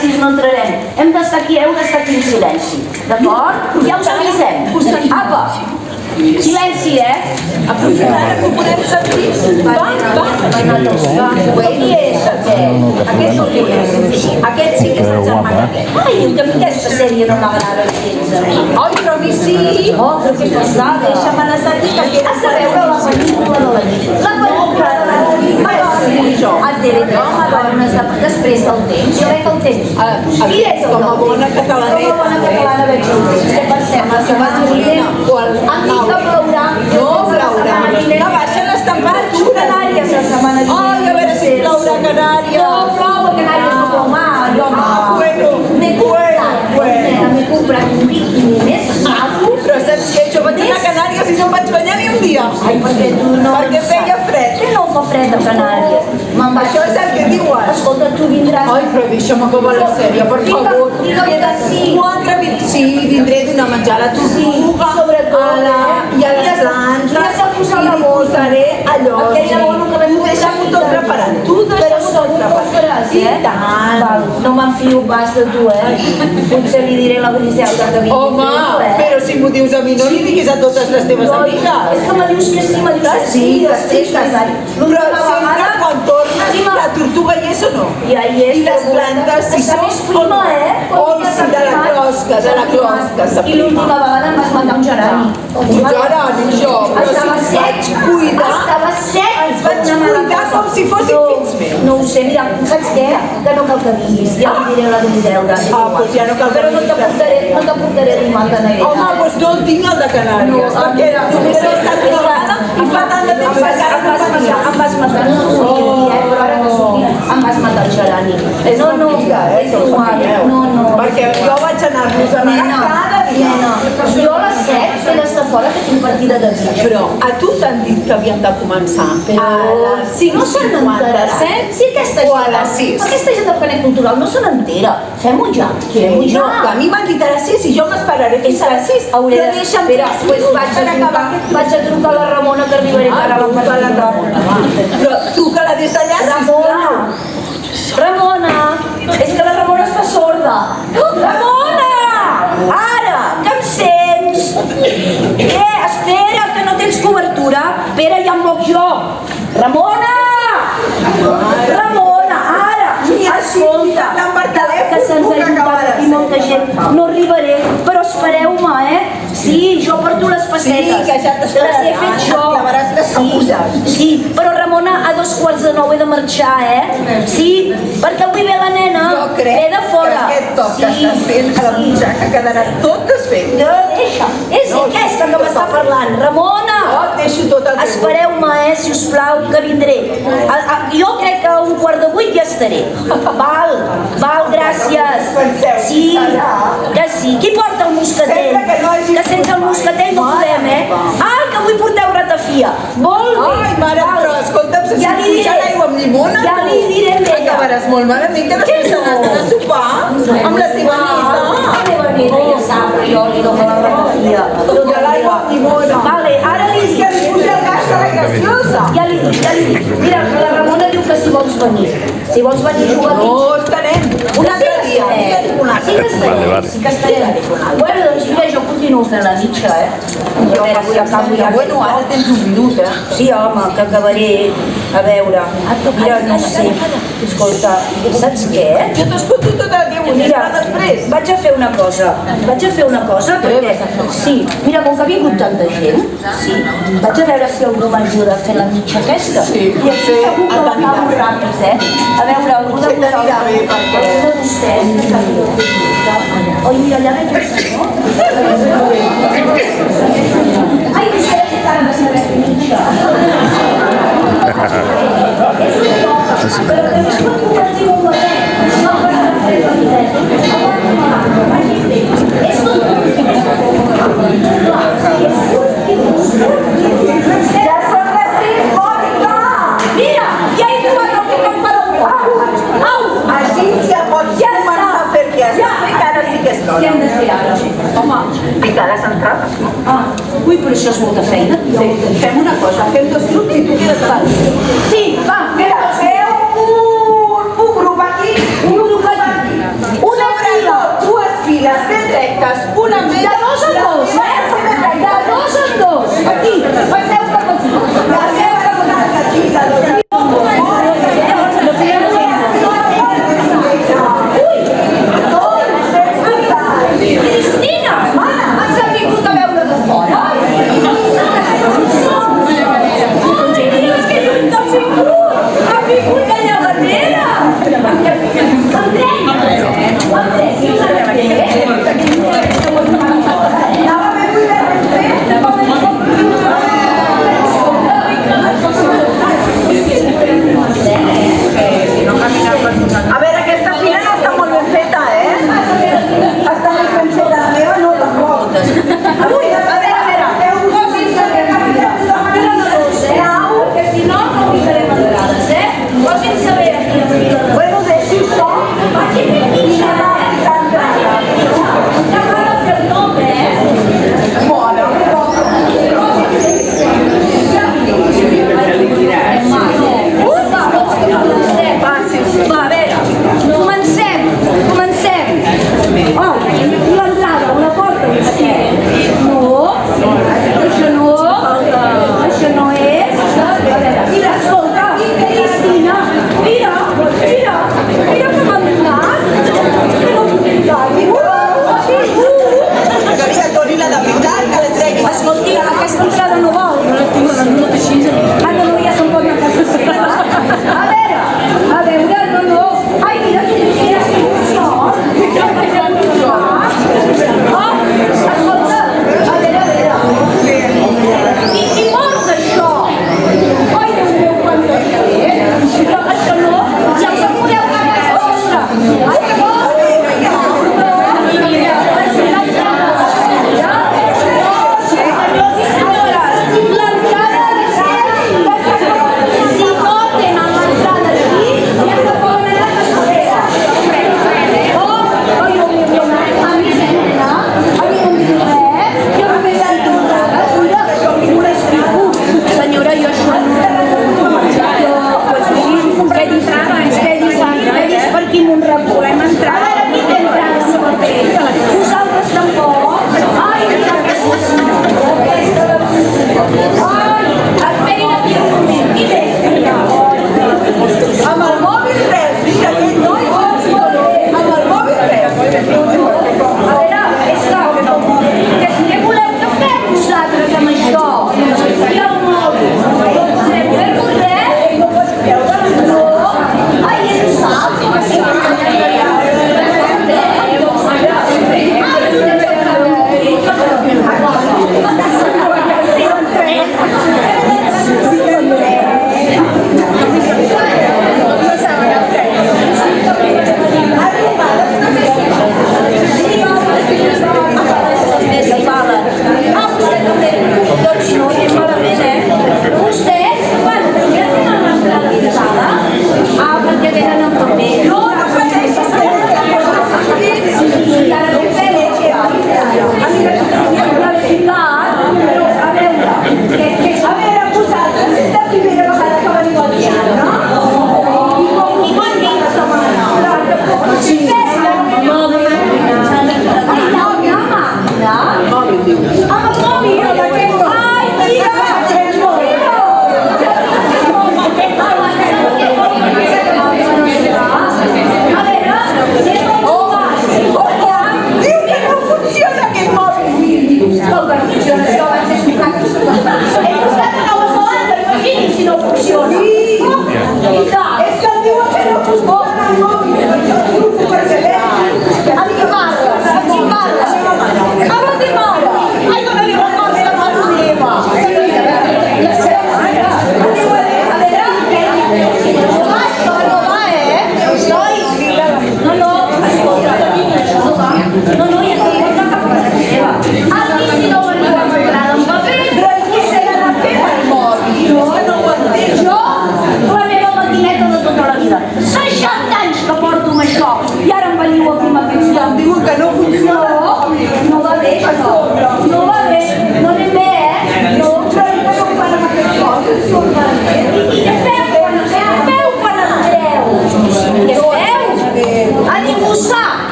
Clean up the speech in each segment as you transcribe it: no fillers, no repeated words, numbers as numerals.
6 no entrarem. Hem d'estar aquí, heu d'estar aquí en silenci. D'acord? Ja us avisem. Apa! Silenci, Aprofitant que ho podem sentir. Qui és aquest? Aquest no qui és. Aquest sí que és el germà. Ai, diu que a mi aquesta sèrie no m'agrada gens a mi. Ai, però a mi sí. Oh, però què passada? Deixa'm anar a sentir que Has de veure la pel·lícula de la nit. La pel·lícula de la nit. A TV3, després del temps. Jo veig el temps. Qui és el com a bona catalaneta. Com a bona catalana veig el temps. Què pensem? La setmana vinent? A mi que plourà. No plourà. Que baixen les temperatures. Canàries la setmana vinent. Ai, a veure si plourà a Canàries. No plou a Canàries, no plou mai. Bueno. M'he comprat un biquini més maco. Però saps què? Jo vaig anar a Canàries i no em vaig banyar ni un dia. Ai, perquè tu no... Perquè feia fred. Què no fa fred a Canàries? Això és el que diuen. Escolta, tu vindràs... Ai, però deixa'm acabar la sèrie, per favor. Digue'm que sí. Sí, vindré a donar menjar a la tortuga, i a les plantes, i li posaré allò. Tu deixa'm-ho tot preparat. Tu deixa'm-ho tot preparat. I tant. No m'enfio pas de tu, Potser li diré la Griselda que vingui. Home, però si m'ho dius a mi, no li diguis a totes les teves amigues. És que me dius que sí, me dius que sí. Però sempre quan tornes, la tortuga hi és o no? Ja hi és. I les plantes, si són o no? Oh, sí, de la closca, I l'última vegada em vas matar un gerani. Un gerani, jo, però si ens vaig cuidar, Estava sec. ens vaig cuidar com si fossin fills meus. No ho sé, mira, saps què? Que no cal que vinguis, ja li diré a la Griselda. Doncs ja no cal que Però no t'aportaré l'imant de Navidad. home, doncs no el tinc, el de Canàries, perquè només he estat trobada i fa tant de temps que encara no venia. Em vas matar, no t'ho volia dir, però ara que sortim em vas matar el gerani. És mentida, és igual, no. Perquè jo vaig anar-los a manar cada dia. Jo a les 7 fer les de fora que tinc partida de dia. Però a tu t'han dit que havíem de començar a les 5:57 no se n'enteraran. Sí, o a les 6. Aquesta gent del Canet Cultural no se n'entera. Fem-ho ja. No, que a mi m'han dit a les 6 i jo m'esperaré fins a les 6. Hauré de... Espera, doncs vaig a trucar a la Ramona que arribaré ara a la Ramona. Però truca-la des d'allà, sisplau. Ramona! És que la Ramona està sorda. Ramona! Ara! Que em sents? Espera, que no tens cobertura. Espera, ja em moc jo. Ramona! Ramona, ara! Escolta, que se'ns ha juntat aquí molta gent. No arribaré, però espereu-me, Sí, jo porto les pessetes. Sí, que ja t'esperarà. Les he fet jo. Clavaràs les capulles. Sí, però Ramona, a 2:45 he de marxar, Sí, perquè avui ve la nena. Jo crec ve de fora. que aquest toc que estàs fent a la butxaca quedarà tot desfet. No, deixa. És aquesta que m'està parlant. Ramona! Jo et deixo tot el teu. Espereu-me, si us plau, que vindré. Jo crec que a 7:15 ja estaré. Val, gràcies. Sí, que sí. Qui porta el moscatell? Que sense el moscatell no podem, Ai, que avui porteu ratafia. Molt bé. Ai, mare, però escolta'm, sense pujar l'aigua amb llimona, ja li diré amb ella. acabaràs molt malament, que després t'anàs a sopar amb la teva neta. La meva neta ja sap que jo li dono la ratafia. Pujar l'aigua amb llimona. Vale, ara li dic. Que li puja el gas de la graciosa. Ja li dic. Mira, que la Ramona diu que si vols venir. Si vols venir a jugar No, estarem. Un altre dia. Sí que estarem. Sí que estarem. Bueno, doncs mira, jo continuo fent la mitja, Jo avui acabo ja. Bueno, ara tens un minut, Sí, home, que acabaré. A veure, mira, no sé. Escolta, saps què? Jo t'escolto tot el dia, vull Mira, estar després. vaig a fer una cosa, perquè... Sí, mira, com que ha vingut tanta gent, vaig a veure si algú m'ajuda a fer la mitja aquesta. Sí, I aquí segur que l'acabo ràpid, A veure, algú de vosaltres, algú de vostès, Oi, mira, allà veig un senyor. Ai, vostè que tant de saber fer mitja. És un poc, però que no es pot convertir en un paper. No per fer la vida. És tot. Ja són les 6, Mònica! Mira, ja he trobat el que em farà un au! Així ja pots començar a fer què has de fer, que ara sí que és Què l'hora. hem de fer ara? Home, Picar les entrades. ui, però això és molta feina. Fem una cosa, fem 2 grups i tu quedes a Sí, va, Mira, feu un grup aquí i un grup aquí.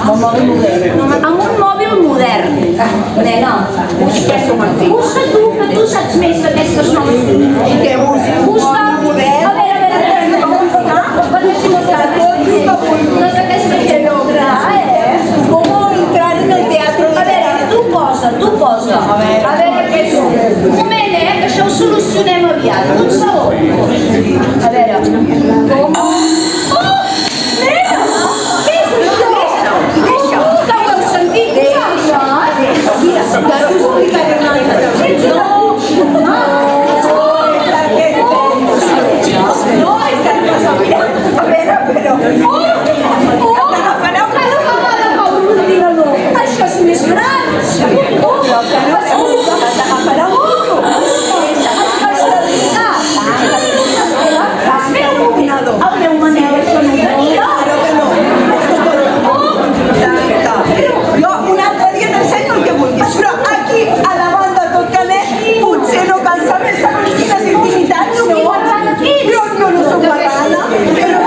Amb un mòbil modern. Nena, usa tu, que tu saps més d'aquestes noves tecnologies. Què usa? A veure, com està? Doncs aquesta gent ¿Cómo entrar en el teatro? A veure, tu posa. A veure què és. Un moment, que això ho solucionem aviat. Un segon. A veure. Com? Oh! Nena! Què és això? Deixa. Que ho hem sentit? Deixa. Mira, ja t'ho explicaré una altra. No, és el que s'ha mirat. A veure, però... T'agafarà una vegada per l'ordinador. Això és més gran. T'agafarà un burro. Espera un moment. El meu Manel, això no ho tenia. Jo un altre dia t'ensenyo el que vulguis, però aquí a la banda tot canet potser no cal saber segons quines intimitats. No, jo no soc marrana, però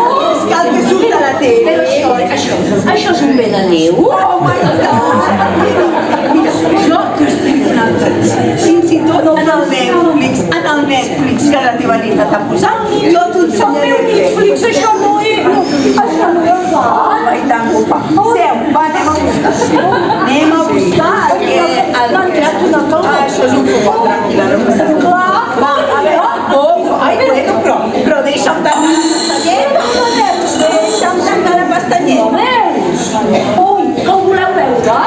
cal que surt a la tele. Però això és un bé de Déu. Oh my God! Mira, jo t'ho explico una altra cosa. Fins i tot en el Netflix que la teva neta t'ha posat, jo t'ho ensenyaré a fer. Netflix, això no és. Home, i tant que ho fa. Seu, va, anem a buscar. Anem a buscar que M'han creat una cosa. això és un futbol, tranquil·la, no passa res. Va, a veure, ai, bueno, però deixa'm tancar la pestanyeta. Deixa'm tancar la pestanyeta. Ui, que ho voleu veure?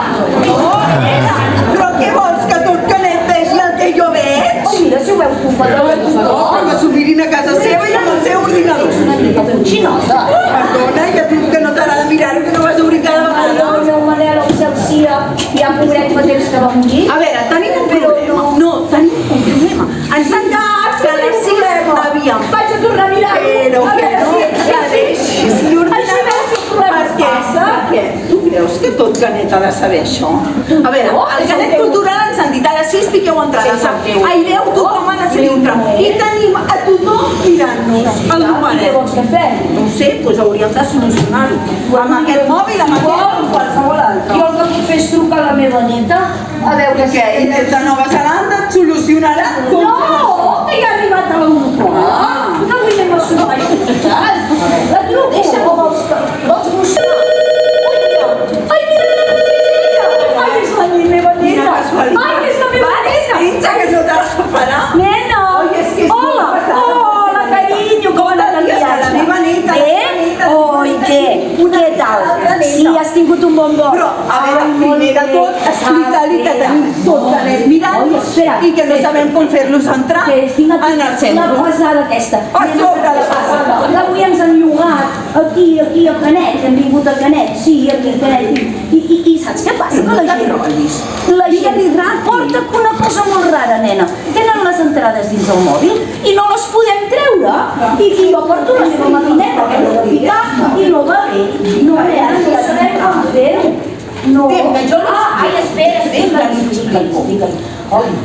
Però què vols, que tot canet vegi el que jo veig? Mira, si ho veus tu, Que s'ho mirin a casa seva i amb el seu ordinador. una mica coixinota. Perdona, ja t'ho dic que no t'agrada mirar-ho, que no vas a obrir cada vegada. El meu Manel Excelsia, ja pobret fa temps que va morir. A veure, tenim un problema. No, tenim un problema. Ens han dit que a les 6 havíem... Vaig a tornar a mirar-ho. Però A que veure no, si que deixis l'ordinador. Per què? Tu creus que tot canet ha de saber això? A veure, el canet cultural ens han dit a les 6 piqueu entrades. Ai, veu tothom ha de ser dintre. I tenim a tothom mirant-nos el Què numeret. vols que fem? No ho sé, doncs hauríem de solucionar-ho. Amb aquest mòbil, amb aquest, amb qualsevol altre. Jo el que puc fer és trucar a la meva neta a veure Què? I des de Nova Zelanda et solucionarà tot? No, que ja ha arribat a l'Europa. No vull anar a sopar la truco. O vols buscar? Ai, mira, sí, és ella. Ai, és la meva Quina neta. casualitat. Ai, és la meva neta. Pensa que no te l'agafarà. Nena. Oi, és que és Hola, molt pesada. hola, carinyo, com ha anat el Dies, viatge? la meva neta, la meva neta, Bé? Oi, què? Què tal? Sí, has tingut un bon vol. Però, a veure, primer de tot, explicar-li que tenim tot canet mirant Oi, espera. i que no sabem com fer-los entrar Que tinc en el la centre. pesada aquesta. A sobre la pesada. Avui ens han llogat aquí a Canet, que hem vingut a Canet, sí, aquí a Canet. I saps què passa? Que la gent... La gent porta una cosa molt rara, nena. Tenen les entrades dins del mòbil i no les podem treure. I jo porto la meva maquineta que he de picar i no va bé. No va bé, ara no sabem com fer-ho. No. Ai, espera. Explica-li.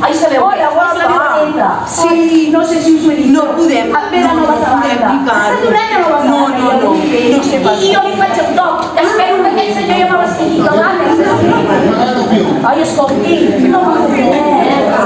Ai, sabeu què? És la meva neta. Sí. No sé si us ho he dit. No podem, Ve de Nova podem Zelanda. picar-ho. Està donant a Nova Zelanda. No sé pas. I jo li faig el toc. Espero que aquest senyor ja me l'estigui calant. Ai, escolti, no m'ha fet res.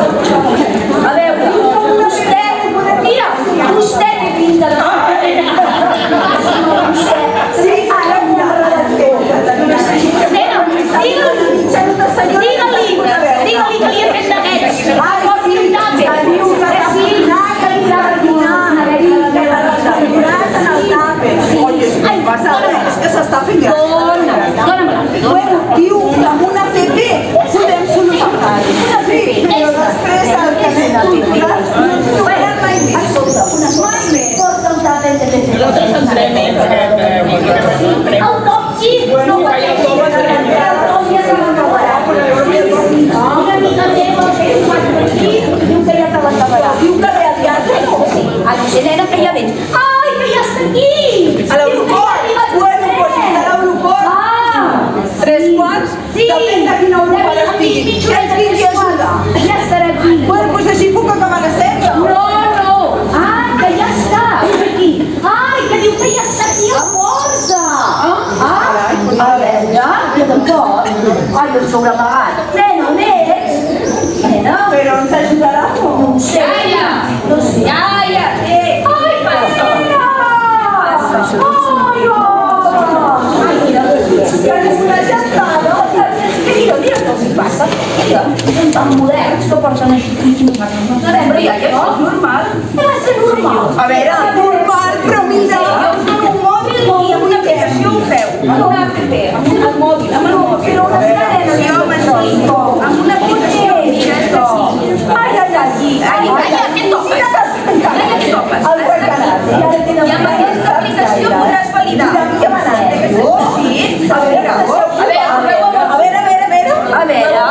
Però ja és normal. Va ser normal. A veure, normal, però mira. Jo us dono un mòbil i amb una aplicació ho feu. Amb una app, amb el mòbil, amb el mòbil. Però una escalera, jo m'explico. Amb una aplicació, mira això. Ai, què topes? Què topes? I amb aquesta aplicació podràs validar. A veure,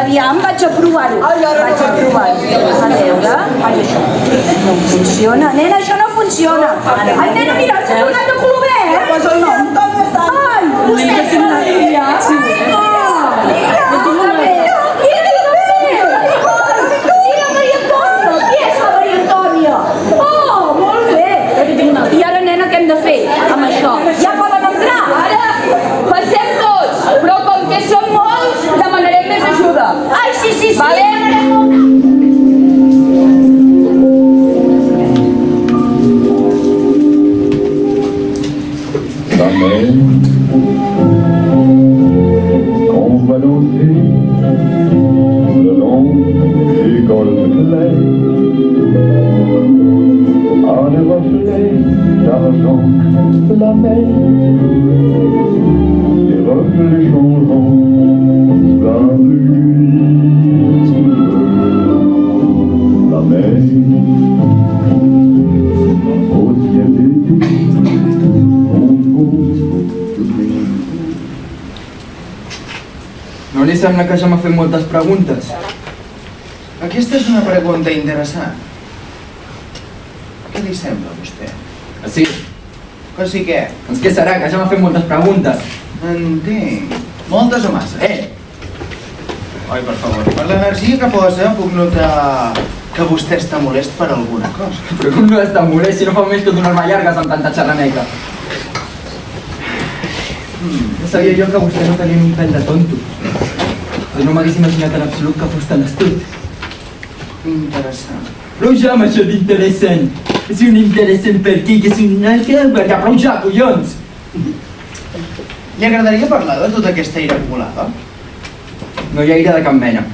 aviam, vaig a provar-ho. A veure. Ai, això no funciona. Nena, això no funciona. Ai, nena, mira, s'ha tornat de color verd. Posa el nom. Ai, vostè és una tia. Sí, i ara, nena, què hem de fer amb això? Ja poden entrar? Ara passem tots, però com que som molts, demanarem més ajuda. Ai, sí, Vale? La mer, quand on va danser le long des golfes clairs, à des reflets d'argent de la mer, des reflets changeants sous la pluie. La mer, au ciel d'été, No li sembla que ja m'ha fet moltes preguntes? Aquesta és una pregunta interessant. Què li sembla a vostè? Sí. Que sí què? Doncs què serà, que ja m'ha fet moltes preguntes? Entenc. Moltes o massa? Oi, per favor. Per l'energia que posa puc notar que vostè està molest per alguna cosa. Però com no està molest si no fa més que donar-me llargues amb tanta xerraneca? Ja sabia jo que vostè no tenia un pèl de tonto. Però no m'hagués imaginat en absolut que fos tan astut. Interessant. Prou ja amb això d'interessant. És un interessant per aquí, que és un... Ja, prou ja, collons! Li agradaria parlar de tota aquesta ira acumulada? No hi ha ira de cap mena.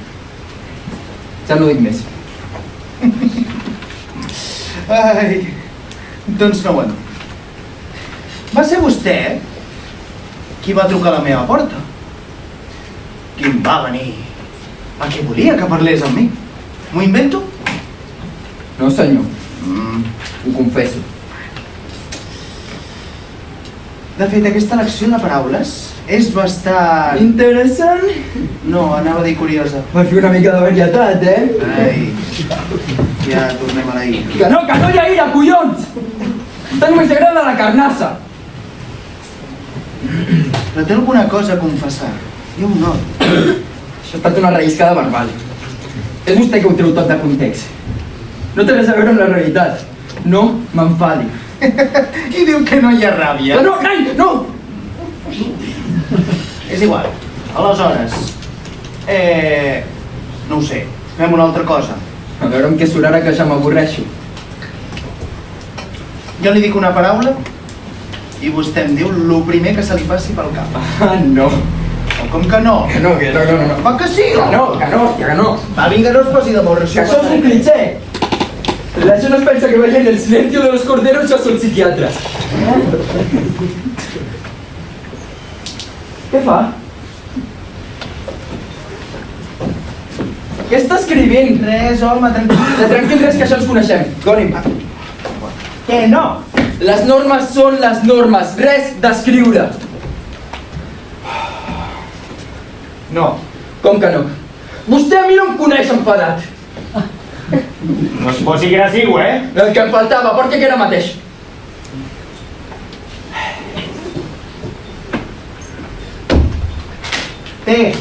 Ja no dic més. Ai, doncs no ho entenc. Va ser vostè qui va trucar a la meva porta? Qui em va venir? A qui volia que parlés amb mi? M'ho invento? No, senyor. Ho confesso. De fet, aquesta elecció de paraules és bastant... Interessant? No, anava a dir curiosa. Per fer una mica de varietat, Ai, ja tornem a la ira. Que no hi ha ira, collons! Tant només agrada la carnassa. Però té alguna cosa a confessar. I un no. Això ha estat una relliscada verbal. És vostè que ho treu tot de context. No té res a veure amb la realitat. No m'enfadi. I diu que no hi ha ràbia. No, no! És igual. Aleshores, no ho sé, fem una altra cosa. A veure amb què surt ara que ja m'avorreixo. Jo li dic una paraula i vostè em diu el primer que se li passi pel cap. Ah, no. O com que no? Que no. Va que sí! Que no, hòstia, que no. Va, vinga, no es posi de morro. Que això és un cliché. La gent es pensa que veient el silencio de los corderos ja són psiquiatres. Què fa? Què està escrivint? Res, home, tranquil. Tranquil, res, que això ens coneixem. Doni'm. Què, no? Les normes són les normes, res d'escriure. No. Com que no? Vostè a mi no em coneix enfadat. No es posi agressiu, El que em faltava, porta que era mateix. Té.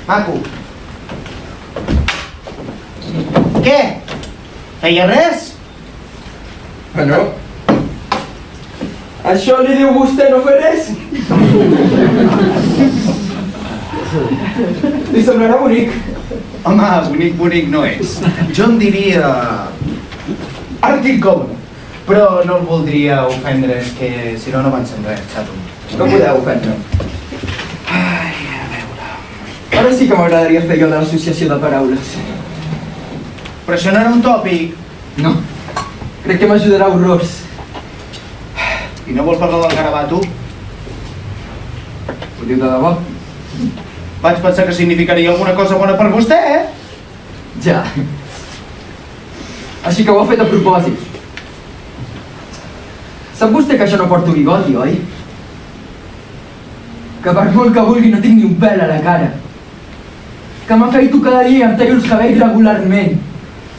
Maco. Què? Feia res? No. Això li diu vostè no fer res? Li semblarà bonic. Home, bonic no és. Jo en diria... anticòmode. Però no el voldria ofendre, és que si no, no pensem res, xato. No podeu ofendre. Ai, a veure... Ara sí que m'agradaria fer jo de l'associació de paraules. Però això no era un tòpic. No, crec que m'ajudarà horrors. I no vol parlar del garabato? Ho diu de debò? Vaig pensar que significaria alguna cosa bona per vostè, Ja. Així que ho ha fet a propòsit. Sap vostè que això no porto bigoti, oi? Que per molt que vulgui no tinc ni un pèl a la cara. Que m'afeito cada dia i em tallo els cabells regularment.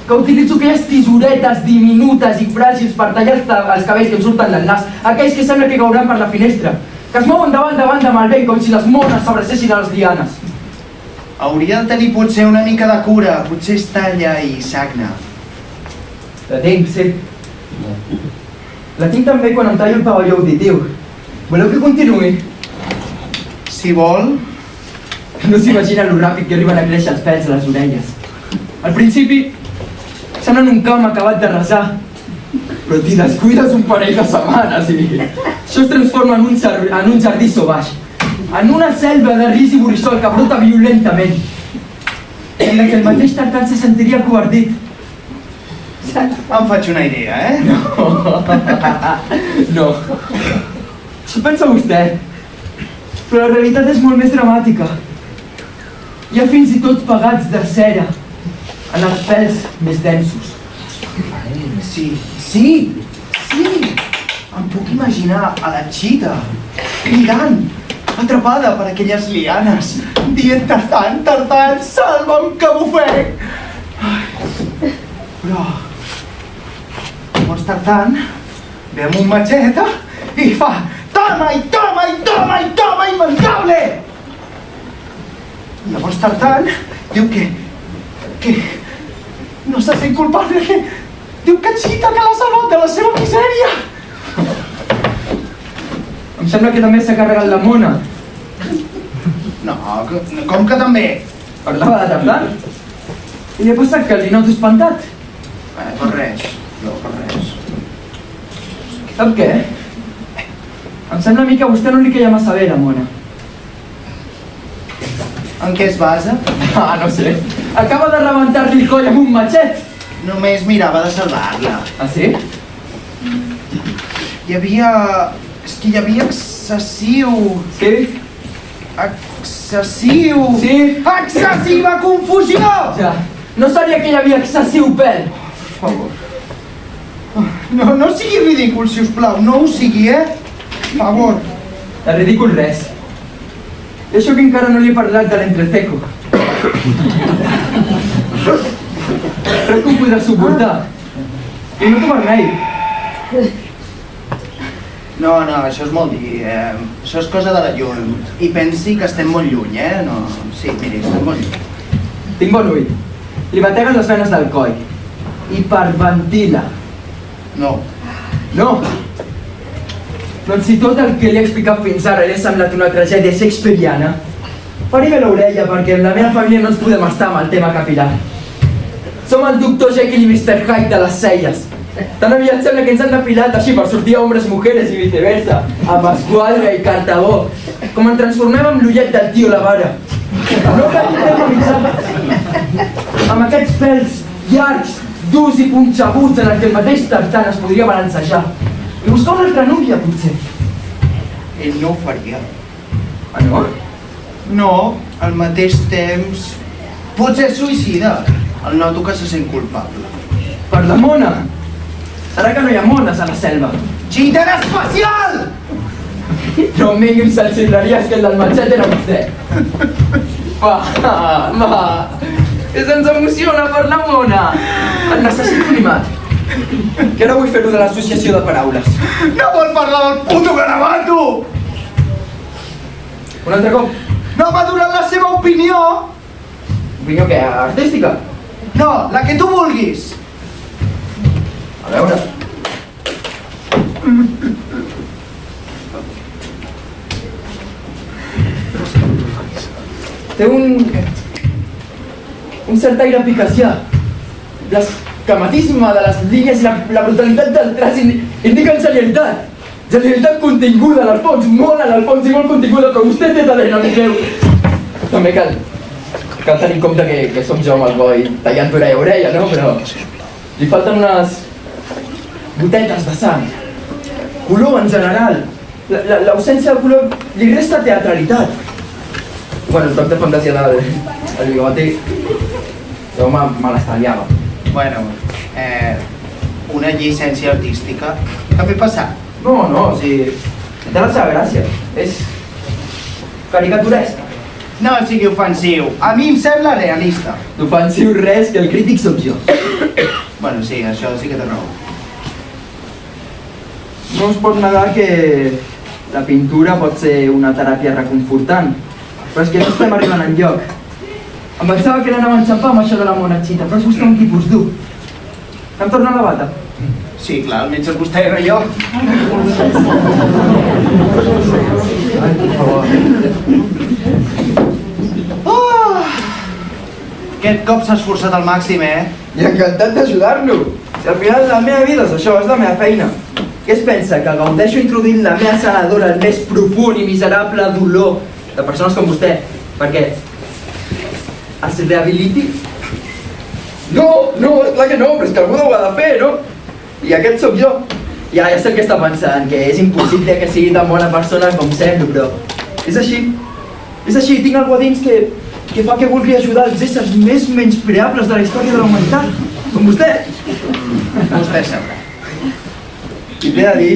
Que utilitzo aquelles tisoretes diminutes i fràgils per tallar els cabells que em surten del nas, aquells que sembla que cauran per la finestra, que es mouen davant de malbé com si les mones s'abracessin a les dianes. Hauria de tenir potser una mica de cura, potser es talla i sagna. La tinc, sí. La tinc també quan em tallo el pavelló auditiu. Voleu que continuï? Si vol... No s'imagina lo ràpid que arriben a créixer els pèls a les orelles. Al principi, semblen un camp acabat de resar, però t'hi descuides un parell de setmanes i això es transforma en un jardí sauvage, en una selva de ris i borrissol que brota violentament. En la que el mateix tartan se sentiria covardit. Em faig una idea, No. Això pensa vostè, però la realitat és molt més dramàtica. Hi ha fins i tot pegats de cera en els pèls més densos. Sí. Em puc imaginar a la Chita, cridant, atrapada per aquelles lianes, dient Tartan, salva'm que m'ofec! Però... Llavors Tartan ve amb un matxeta i fa toma imandable! Llavors Tartan diu que no se sent culpable, que diu que Chita que l'ha salvat de la seva misèria. Em sembla que també s'ha carregat la mona. No, com que també? Parlava de Tartan? I li ha passat que li noto espantat. Per res. Sap què? Em sembla a mi que a vostè no li queia massa bé la mona. En què es basa? No sé. Acaba de rebentar-li el coll amb un matxet. Només mirava de salvar-la. Ah, sí? Hi havia excessiu... Sí? Excessiu... Sí? Excessiva confusió! Ja. No seria que hi havia excessiu pèl. Per favor. No sigui ridícul, si us plau. No ho sigui, Per favor. De ridícul res. I això que encara no li he parlat de l'entrececo. Crec que ho podrà suportar. I no t'ho vermell. No, això és molt dir. Això és cosa de la llum. I pensi que estem molt lluny, No, sí, miri, estem molt lluny. Tinc bon ull. Li bateguen les venes del coll. Hiperventila. No. No! Doncs si tot el que li he explicat fins ara li ha semblat una tragèdia shakespeariana, pari bé l'orella perquè en la meva família no ens podem estar amb el tema capilar. Som el Dr. Jekyll i Mr. Hyde de les celles. Tan aviat sembla que ens han depilat així per sortir a hombres mujeres i viceversa, amb esquadra i cartabó, com en transformem amb l'ullet del tio Lavara. No cal terroritzar amb aquests pèls llargs, durs i punxaguts en el que el mateix Tartan es podria balancejar. I buscar una altra núvia, potser. Ell no ho faria. Ah, no? No, al mateix temps... Potser és suïcida. El noto que se sent culpable. Per la mona. Serà que no hi ha mones a la selva. Chita era especial! No em vinguin salsibleries que el del matxet era vostè. Va, que se'ns emociona per la mona. El necessito animat. Que ara vull fer-ho de l'associació de paraules. No vol parlar del puto garabato! Un altre cop. No m'ha donat la seva opinió! Opinió què? Artística? No, la que tu vulguis! A veure. Té un cert aire picacià. L'esquematisme de les línies i la brutalitat del traç indiquen genialitat. Genialitat continguda en el fons, molt en el fons i molt continguda, que vostè té talent, amic meu. També cal cal tenir en compte que som jo amb el boi tallant orella a orella, no? Però li falten unes gotetes de sang. Color en general. L'ausència de color li resta teatralitat. Bueno, el toc de fantasia del bigoti jo me l'estalviava. Bueno, una llicència artística. Què ha passat? No, o sigui, té la seva gràcia. És caricaturesca. No sigui ofensiu. A mi em sembla realista. D'ofensiu res, que el crític sóc jo. Bueno, sí, això sí que té raó. No es pot negar que la pintura pot ser una teràpia reconfortant, però és que no estem arribant enlloc. Em pensava que anàvem a enxampar amb això de la monachita, però és vostè un tipus dur. Em torna la bata? Sí, clar, almenys és vostè era jo. Ai, per favor. Aquest cop s'ha esforçat al màxim, I encantat d'ajudar-lo. Si al final la meva vida és això, és la meva feina. Què es pensa, que gaudeixo introduint la meva sanadora al més profund i miserable dolor de persones com vostè perquè es rehabiliti? No, és clar que no, però és que algú ho ha de fer, no? I aquest sóc jo. Ja sé el que està pensant, que és impossible que sigui tan bona persona com semblo, però és així. És així, tinc alguna dins que fa que vulgui ajudar els éssers més menyspreables de la història de la humanitat, com vostè. Vostè sabrà. I t'he de dir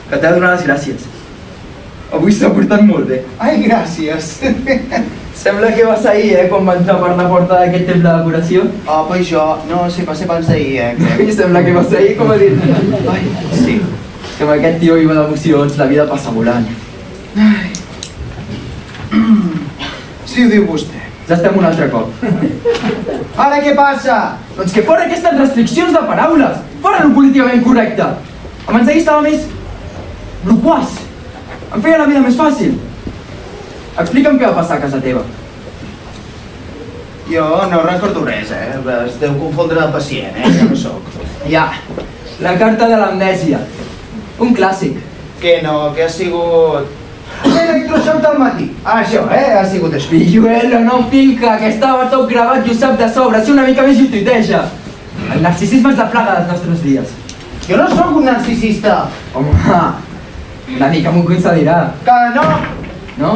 que t'he de donar les gràcies. Avui s'ha portat molt bé. Ai, gràcies. Sembla que vas ahir, quan va entrar per la porta d'aquest temple de decoració. Pues jo, no sé, va ser abans d'ahir, I sembla que vas ahir, com a dir. Ai, sí. Que amb aquest tio viva d'emocions, la vida passa volant. Sí, ho diu vostè. Ja estem un altre cop. Ara què passa? Doncs que fora aquestes restriccions de paraules, fora lo políticament correcte. Abans d'ahir estava més loquaç. Em feia la vida més fàcil. Explica'm què va passar a casa teva. Jo no recordo res, Es deu confondre de pacient, Ja no soc. Ja, la carta de l'amnèsia. Un clàssic. Que no, que ha sigut... Electroshock del matí. Això, ha sigut això. Pilluelo, no finca, que estava tot gravat i ho sap de sobre. Si una mica més i ho tuiteja. El narcisisme és la plaga dels nostres dies. Jo no sóc un narcisista. Home, una mica m'ho concedirà. Que no? No?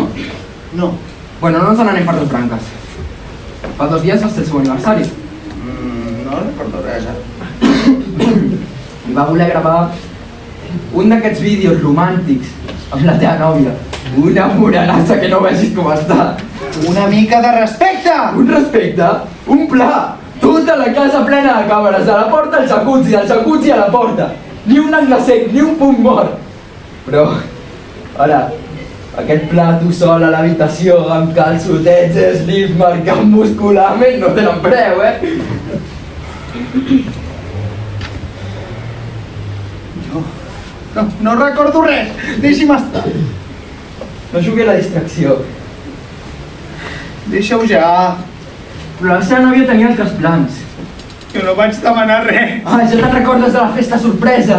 No. Bueno, no ens n'anem per dos branques. Fa 2 dies va ser el seu aniversari. No recordo res, I va voler gravar un d'aquests vídeos romàntics amb la teva nòvia. Una moralassa que no vegis com està. Una mica de respecte! Un respecte, un pla. Tota la casa plena de càmeres, de la porta al jacuzzi, del jacuzzi a la porta. Ni un angle sec, ni un punt mort. Però, ara, aquest pla tu sol a l'habitació amb calçotets, slip, marcant muscularment, no tenen preu, No recordo res. Deixi'm estar. No jugui a la distracció. Deixa-ho ja. Però la seva nòvia tenia altres plans. Jo no vaig demanar res. Ah, ja te'n recordes de la festa sorpresa?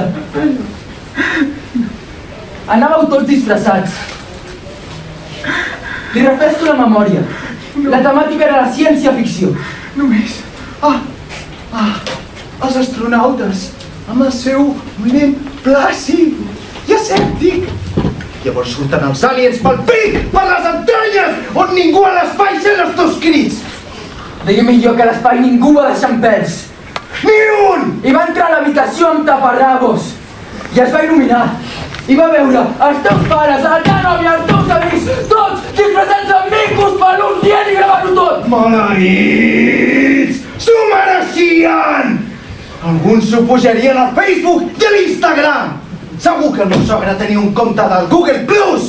Anàveu tots disfressats. Li refresco la memòria. La temàtica era la ciència-ficció. Només... els astronautes, amb el seu moviment plàcid i escèptic. Llavors surten els aliens pel pit, per les entranyes, on ningú a l'espai sent els teus crits. Deia millor que a l'espai ningú va deixar en pèls. Ni un! I va entrar a l'habitació amb taparrabos. I es va il·luminar. I va veure els teus pares, la teva nòvia, els teus amics, tots disfressats amb micos, balons, dient i gravant-ho tot. Maleïts! S'ho mereixien! Alguns s'ho pujarien al Facebook i a l'Instagram. Segur que el meu sogre tenia un compte del Google Plus.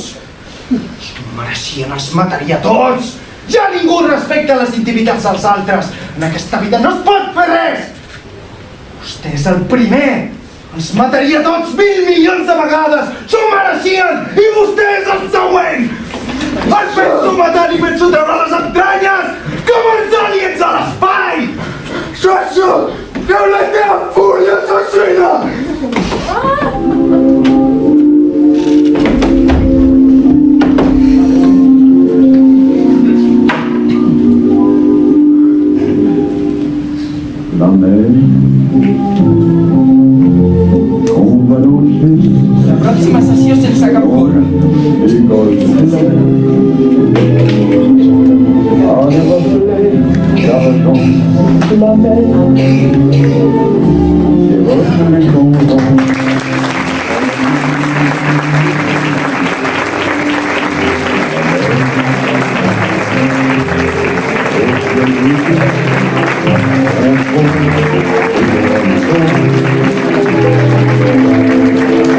S'ho mereixien, els mataria tots. Ja ningú respecta les intimitats dels altres. En aquesta vida no es pot fer res. Vostè és el primer. Els mataria tots 1.000 milions de vegades. S'ho mereixien i vostè és el següent. El penso matar i penso treure les entranyes com els aliens a l'espai. Això! Veu la teva fúria assassina! la mer. Como noches La pròxima sessió sense cap gorra. y golpes. À ne reflet d'argent, la mer. Et reflets contents.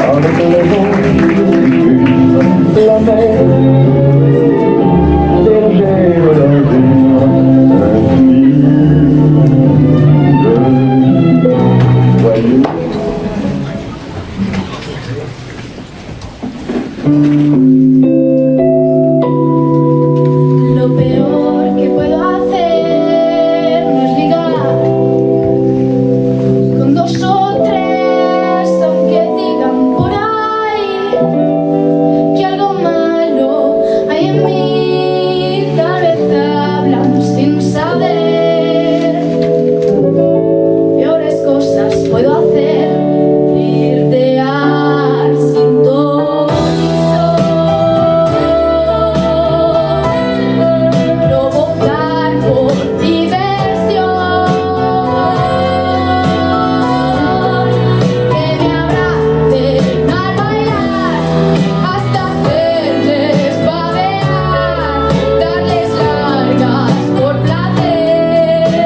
Avec les vents la mer, bergère joyeux. Lo peor que puedo hacer no es ligar con dos o tres, aunque digan por ahí que algo malo hay en mí. Tal vez hablan sin saber. Peores cosas puedo hacer, flirtear sin ton ni son, provocar por diversión, que me abracen al bailar hasta hacerles babear, darles largas por placer,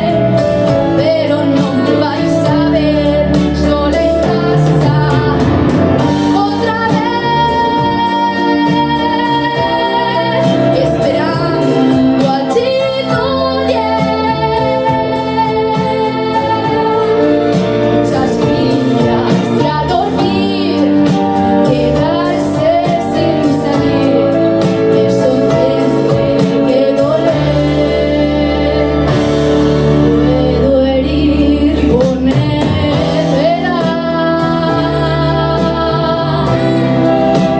pero no me vais a ver sola en casa otra vez, esperando al chico 10. Muchas piñas y a dormir, quedarse sin salir, eso tiene que doler. Puedo herir con necedad,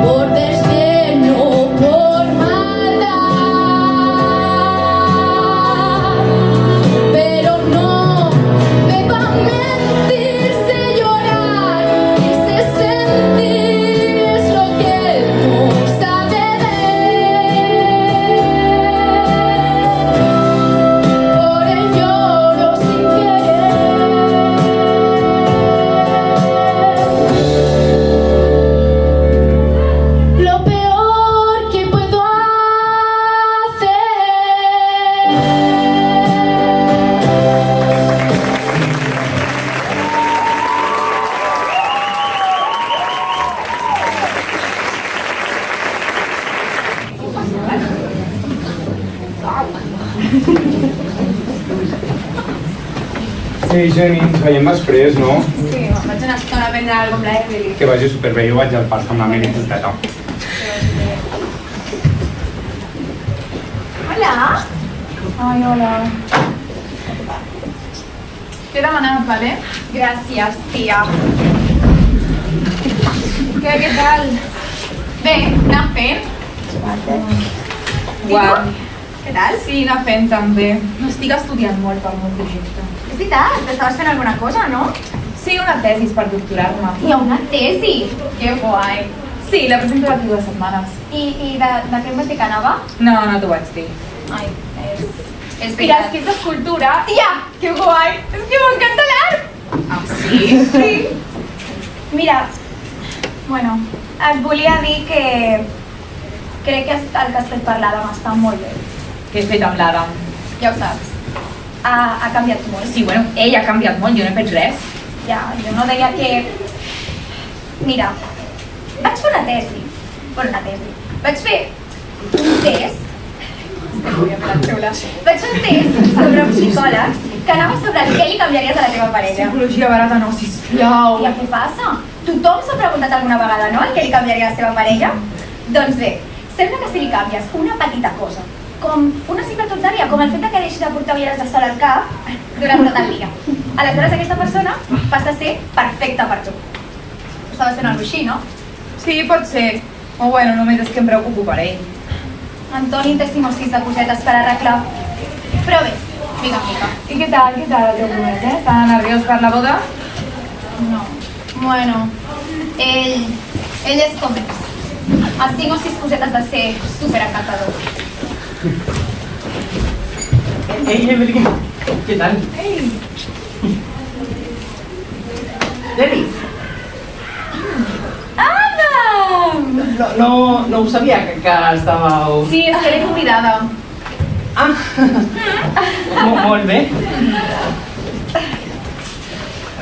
por desdén o por maldad, pero no me va a mentir, sé llorar y sé sentir, es lo que él no sabe ver. Por él lloro sin querer. Lo peor que puedo hacer. Sí, Jenny, ens veiem després, no? Sí, vaig una estona a prendre alguna cosa amb l'Emily. Que vagi superbé, jo vaig al parc amb la Meli Puteta. Hola. Ai, hola. T'he demanat, vale? Gràcies, tia. Què tal? Bé, anar fent. I tu? Què tal? Sí, anar fent també. Estic estudiant molt pel meu projecte. És veritat? T'estaves fent alguna cosa, no? Sí, una tesis per doctorar-me. Tia, una tesi? Que guai. Sí, la presento d'aquí 2 setmanes. I de què investigava? No, no t'ho vaig dir. Ai, és veritat. És que és d'escultura. Tia, que guai. És que m'encanta l'art. Ah, sí? Sí. Mira, bueno, et volia dir que crec que el que has fet per l'Adam està molt bé. Què has fet amb l'Adam? Ja ho saps. Ha canviat molt. Sí, bueno, ell ha canviat molt, jo no he fet res. Ja, jo no deia que... Mira, vaig fer una tesi. Bueno, una tesi. Vaig fer un test. Vaig fer un test sobre un psicòleg que anava sobre què li canviaries a la teva parella. Psicologia barata no, sisplau. I què passa? Tothom s'ha preguntat alguna vegada, no?, el què li canviaria a la seva parella? Doncs bé, sembla que si li canvies una petita cosa, com una simple tonteria, com el fet que deixi de portar ulleres de sol al cap durant tot el dia. Aleshores aquesta persona passa a ser perfecta per tu. Estaves fent alguna cosa així, no? Sí, pot ser. O bueno, només és que em preocupo per ell. Antoni té 5 o 6 de cosetes per arreglar. Però bé, mica en mica. I què tal el teu promès, Està nerviós per la boda? No. Bueno, ell és com és. A 5 o 6 cosetes de ser superencantador. Ei, Evelyn, què tal? Ei, Jenny, Adam! no ho sabia que estàveu... Sí, és que l'he convidada. Ah, molt bé.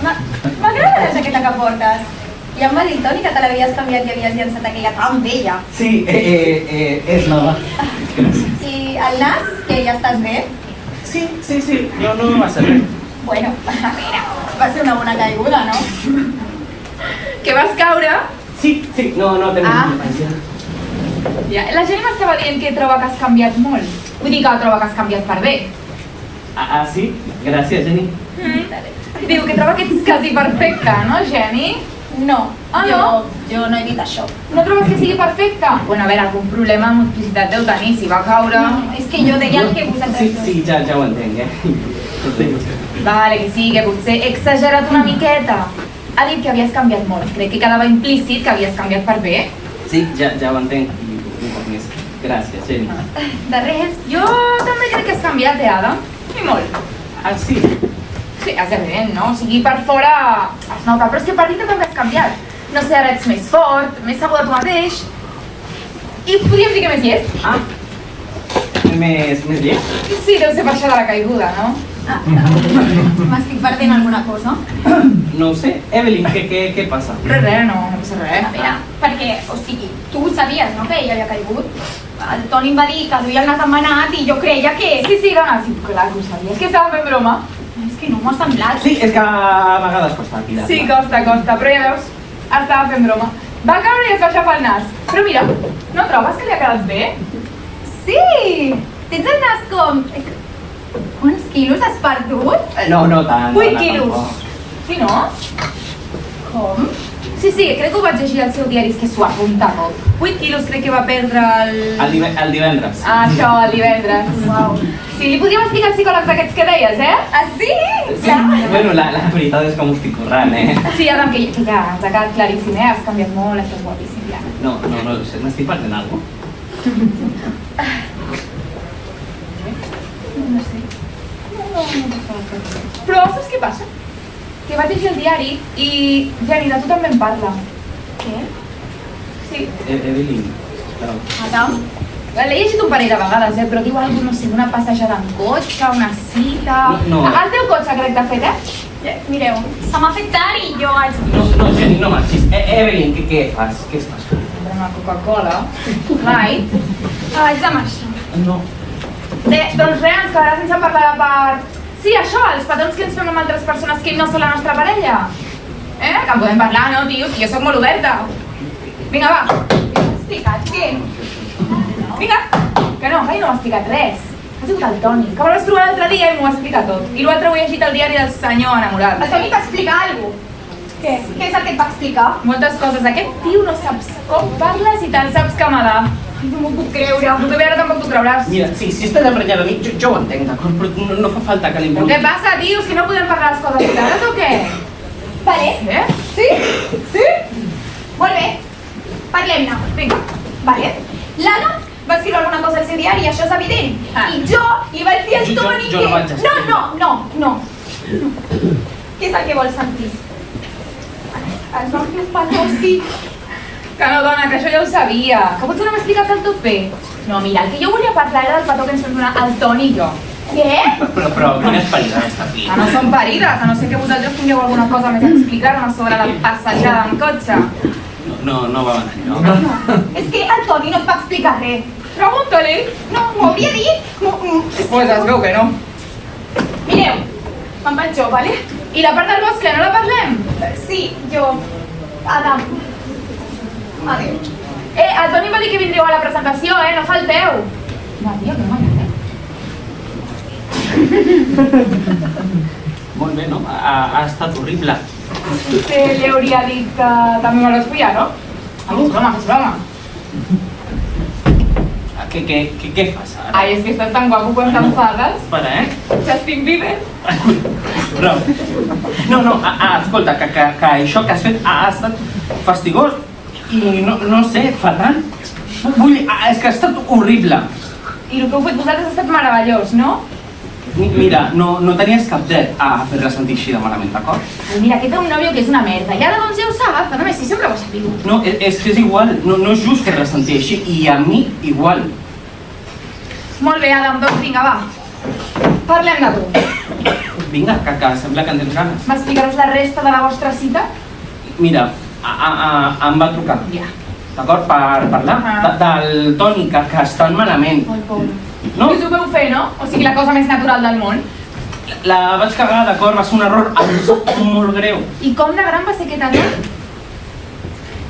M'agrada la jaqueta que portes. Ja em va dir el Toni que te l'havies canviat i havies llançat aquella tan bella. Sí, és nova. Gràcies. I el nas, que ja estàs bé? Sí, no em va ser res. Bueno, a veure, va ser una bona caiguda, no? que vas caure? Sí, no teniu importància. Ja, la gent m'estava dient que troba que has canviat molt. Vull dir que troba que has canviat per bé. Ah, sí? Gràcies, Jenny. Diu que troba que ets quasi perfecta, no, Jenny? No, Ah, no? jo no he dit això. No trobes que sigui perfecta? Bueno, a veure, algun problema amb motricitat deu tenir, si va caure... No, és que jo deia el que vosaltres dos. Sí, ja ho entenc, Vale, que sí, que potser he exagerat una miqueta. Ha dit que havies canviat molt. Crec que quedava implícit que havies canviat per bé. Sí, ja ho entenc. Un poc més. Gràcies, Jenny. De res. Jo també crec que has canviat, Adam. I molt. Ah, sí? Sí, és evident, no? O sigui, per fora es nota, però és que per dintre també has canviat. No sé, ara ets més fort, més segur de tu mateix. I podríem dir que més llest. Ah, més llest? Sí, deu ser per això de la caiguda, no? M'estic perdent alguna cosa? No ho sé. Evelyn, què passa? Res, no passa res. A veure, perquè, o sigui, tu sabies, no?, que ell havia caigut. El Toni em va dir que duia el nas embenat i jo creia que... Sí, dona, sí, clar que ho sabies. Que estava fent broma. És que no m'ho ha semblat. Sí, és que a vegades costa tirar. Sí, costa, però ja veus, estava fent broma. Va caure i es va aixafar el nas. Però mira, no trobes que li ha quedat bé? Sí! Tens el nas com... Quants quilos has perdut? No tant. 8 quilos. Sí, no? Com? Sí, crec que ho vaig llegir al seu diari, és que s'ho apunta tot. 8 quilos crec que va perdre El divendres. Ah, això, el divendres. Uau. Sí, li podríem explicar als psicòlegs aquests que deies, Ah, sí? Sí, bueno, la veritat és que m'ho estic currant, Sí, Adam, que ja ens ha quedat claríssim, Has canviat molt, estàs guapíssim, ja. No, m'estic perdent alguna cosa. No sé. No. Però saps què passa? Que vaig llegir el diari i Jenny, de tu també em parla. Què? Sí. Evelyn, Adam? L'he llegit un parell de vegades, però diu alguna cosa, no sé, una passejada en cotxe, una cita... No. El teu cotxe crec que ha fet, Mireu, se m'ha fet tard i jo haig... No, Jenny, no marxis. Evelyn, què fas? Què estàs fent? Una Coca-Cola. Light. Haig de marxar. No. Doncs res, ens quedarà sense parlar de part... Sí, això, els petons que ens fem amb altres persones que no són la nostra parella. Que en podem parlar, no, tio? Si jo sóc molt oberta. Vinga, va. M'he explicat què? Vinga. Que no m'ha explicat res. Ha sigut el Toni, que me'l vaig trobar l'altre dia i m'ho va explicar tot. I l'altre ho he llegit al diari del senyor enamorat. El Toni va explicar alguna cosa. Què? Què és el que et va explicar? Moltes coses. Aquest tio no saps com parles i te'n saps que me la... No m'ho puc creure. Tu també ara tampoc t'ho creuràs. Mira, si estàs emprenyada a mi, jo ho entenc, d'acord? Però no fa falta que Però l'improvi. què passa, tios? Que no podem parlar les coses clares o què? Vale. Sí? Molt bé. Parlem-ne. Vinga. Vale. L'Anna va escriure alguna cosa al seu diari, això és evident. Ah. I jo li vaig dir al Toni Jo no vaig escriure. No. Què és el que vols sentir? Ens vam fer un petó, sí. Que no, dona, que això ja ho sabia. Que potser no m'he explicat del tot bé. No, mira, el que jo volia parlar era del petó que ens vam donar el Toni i jo. Què? Però quines parides està aquí? Que no són parides, a no ser que vosaltres tingueu alguna cosa més a explicar-me sobre la passejada en cotxe. No va anar enlloc. És que el Toni no et va explicar res. Pregunta-li. No, m'ho hauria dit. Pues es veu que no. Mireu, me'n vaig jo, vale? I la part del bosc, no la parlem? Sí, jo... Adam. Adéu. El Toni va dir que vindríeu a la presentació, no falteu. No, tia, que no m'ha Molt bé, no? Ha estat horrible. Potser li hauria dit que també me l'has follat, no? Ai, és broma. Què fas ara? Ai, és que estàs tan guapo quan t'enfades. Espera, Justin Bieber. Però... No, escolta, que això que has fet ha estat fastigós i no sé, fatal. Vull dir, és que ha estat horrible. I el que heu fet vosaltres ha estat meravellós, no? Mira, no tenies cap dret a fer-la sentir així de malament, d'acord? Ai, mira, que té un nòvio que és una merda. I ara doncs ja ho sap, a més si sempre ho has sabut. No, és que és igual, no és just fer-la sentir així, i a mi igual. Molt bé, Adam, doncs vinga, va. Parlem de tu. Vinga, que sembla que en tens ganes. M'explicaràs la resta de la vostra cita? Mira, em va trucar. Ja. D'acord? Per parlar del Toni, que estan malament. Ai, pobre. No? Us ho veu fer, no? O sigui, la cosa més natural del món. La vaig cagar, d'acord? Va ser un error molt greu. I com de gran va ser aquest error?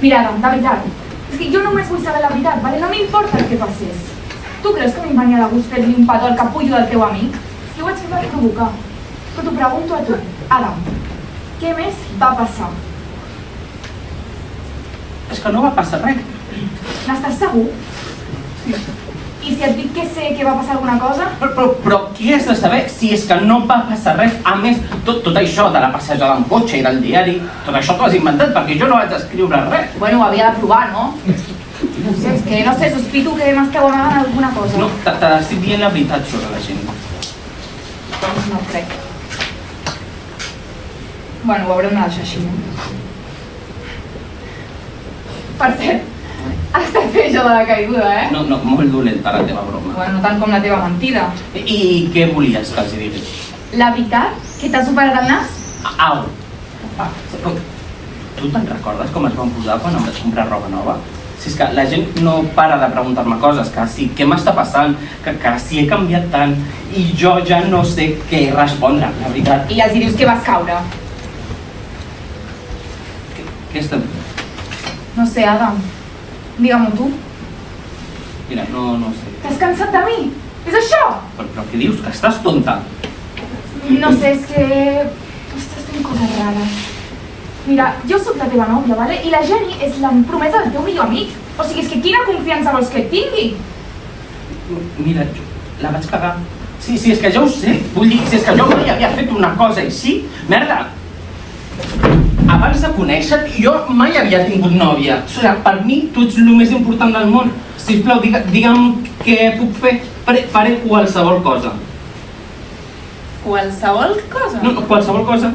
Mira, Adam, de veritat. És que jo només vull saber la veritat, vale? No m'importa el que passés. Tu creus que m'hi venia de gust fer-li un petó al capullo del teu amic? És que ho vaig fer per provocar. Però t'ho pregunto a tu. Adam, què més va passar? És que no va passar res. N'estàs segur? Sí. I si et dic que sé que va passar alguna cosa? Però qui has de saber si és que no va passar res? A més, tot això de la passejada amb cotxe i del diari, tot això t'ho has inventat perquè jo no vaig escriure res. Bueno, ho havia de provar, no? No sé, és que no sé, sospito que m'esteu amagant alguna cosa. No, t'estic dient la veritat sobre la gent. Doncs no crec. Bueno, ho haurem de deixar així, no? Per cert, has estat fer això de la caiguda, eh? No, molt dolenta la teva broma. Bueno, no tant com la teva mentida. I què volies que els hi digués? La veritat? Que t'has operat el nas? Au! Tu te'n recordes com es van posar quan em vaig comprar roba nova? Si és que la gent no para de preguntar-me coses, que sí, què m'està passant, que si he canviat tant, i jo ja no sé què respondre, la veritat. I els hi dius que vas caure. Què estem? No sé, Adam. Digue-m'ho tu. Mira, no sé. T'has cansat de mi? És això? Però què dius? Que estàs tonta? No sé, és que... estàs fent coses rares. Mira, jo sóc la teva nòvia, vale? I la Jenny és la promesa del teu millor amic. O sigui, és que quina confiança vols que et tingui? Mira, la vaig cagar. Sí, és que ja ho sé. Vull dir, si és que jo mai havia fet una cosa així, merda. Abans de conèixer-te, jo mai havia tingut nòvia. O sigui, per mi, tu ets el més important del món. Sisplau, digue'm què puc fer. Faré qualsevol cosa. Qualsevol cosa? No, qualsevol cosa.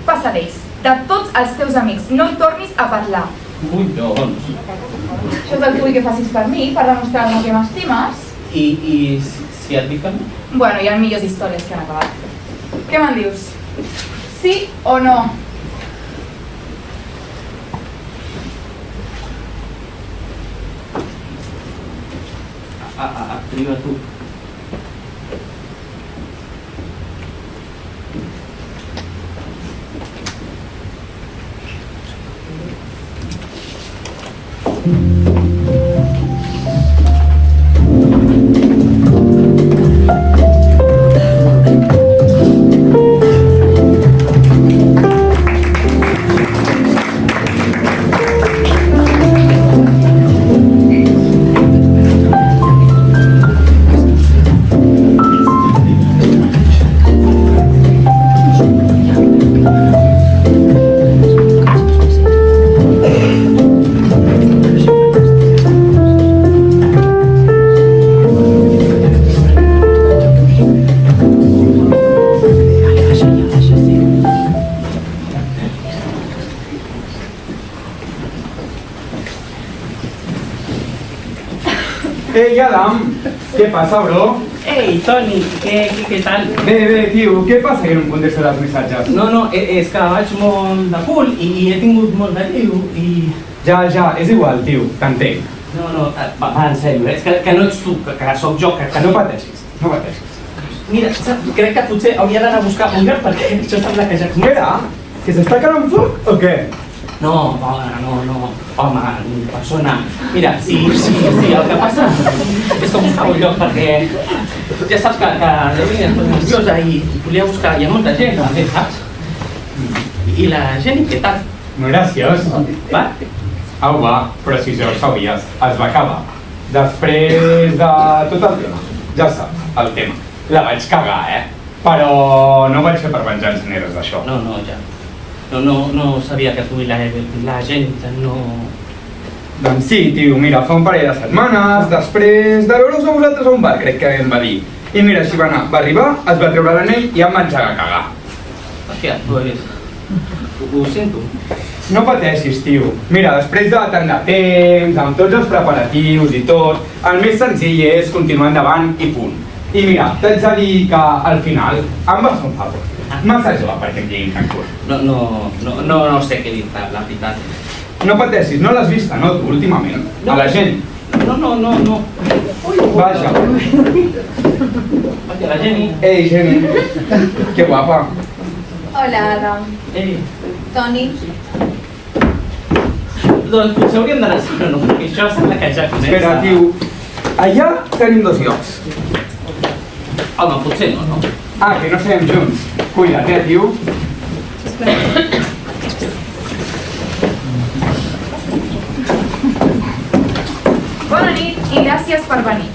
Passa d'ells. De tots els teus amics, no hi tornis a parlar. Collons. Això és el que vull que facis per mi, per demostrar-me que m'estimes. I si et dic que no? Bueno, hi ha millors històries que han acabat. Què me'n dius? Sí o no? Digue tu. Ei, Adam, què passa, bro? Ei, Toni, què tal? Bé, tio, què passa que no em contestes els missatges? No, és que vaig molt de cul i he tingut molt de liu i... Ja, és igual, tio, t'entenc. No, va, en sèrio, és que no ets tu, que sóc jo, que no pateixis, no pateixis. Mira, crec que potser hauria d'anar a buscar un gat perquè això sembla que ja... Mira, que s'està quedant foc o què? No, no, home, persona. Mira, sí, el que passa és que buscava un lloc perquè ja saps que jo venia nerviosa i volia buscar, hi ha molta gent, a fer, saps? I la gent inquietada. Muy graciós. Va? Au, va, però si ja ho sabies, es va acabar. Després de tot el tema, ja saps, el tema. La vaig cagar, Però no ho vaig fer per venjança ni res d'això. No, ja. No sabia que tu i la gent no... Doncs sí, tio, mira, fa un parell de setmanes, després de veure-us a vosaltres a un bar, crec que em va dir. I mira, així va anar, va arribar, es va treure l'anell i em va engegar a cagar. Hòstia, pues... Ho sento. No pateixis, tio. Mira, després de tant de temps, amb tots els preparatius i tot, el més senzill és continuar endavant i punt. I mira, t'haig de dir que al final em vas fer un favor. Massa jove perquè em lleguin tan curt. No sé què dir-te, la veritat. No pateixis, no l'has vista, no, tu, últimament? A la gent? No. Vaja. Vaja, la Jenny. Ei, Jenny. Que guapa. Hola, Adam. Ei. Toni. Doncs potser hauríem d'anar a saber, no? Perquè això sembla que ja comença... Espera, tio. Allà tenim 2 llocs. Home, potser no? Ah, que no serem junts. Cuida't, tio. Bona nit i gràcies per venir.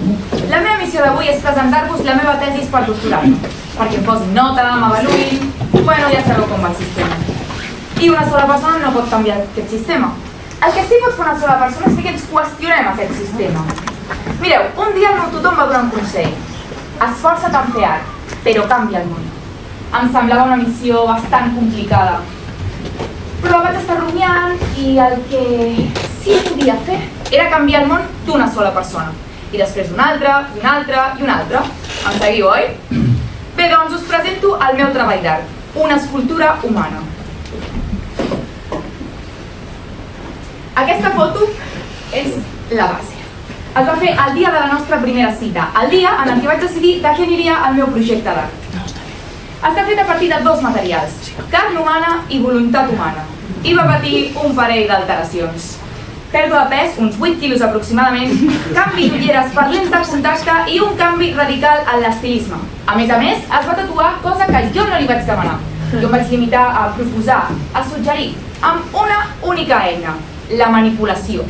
La meva missió d'avui és presentar-vos la meva tesi per doctorar-me, perquè em posin nota, m'avaluïn... Bueno, ja sabeu com va el sistema. I una sola persona no pot canviar aquest sistema. El que sí pot fer una sola persona és que ens qüestionem aquest sistema. Mireu, un dia el meu tutor em va donar un consell. Esforça't en fer art, però canvia el món. Em semblava una missió bastant complicada. Però vaig estar rumiant i el que sí podia fer era canviar el món d'una sola persona. I després d'una altra, i una altra, i una altra. Em seguiu, oi? Bé, doncs us presento el meu treball d'art, una escultura humana. Aquesta foto és la base. Es va fer el dia de la nostra primera cita, el dia en el que vaig decidir de què aniria el meu projecte d'art. Està fet a partir de 2 materials, carn humana i voluntat humana, i va patir un parell d'alteracions. Pèrdua de pes, uns 8 quilos aproximadament, canvi d'ulleres per lents de contacte i un canvi radical en l'estilisme. A més, es va tatuar, cosa que jo no li vaig demanar. Jo em vaig limitar a proposar, a suggerir, amb una única eina, la manipulació.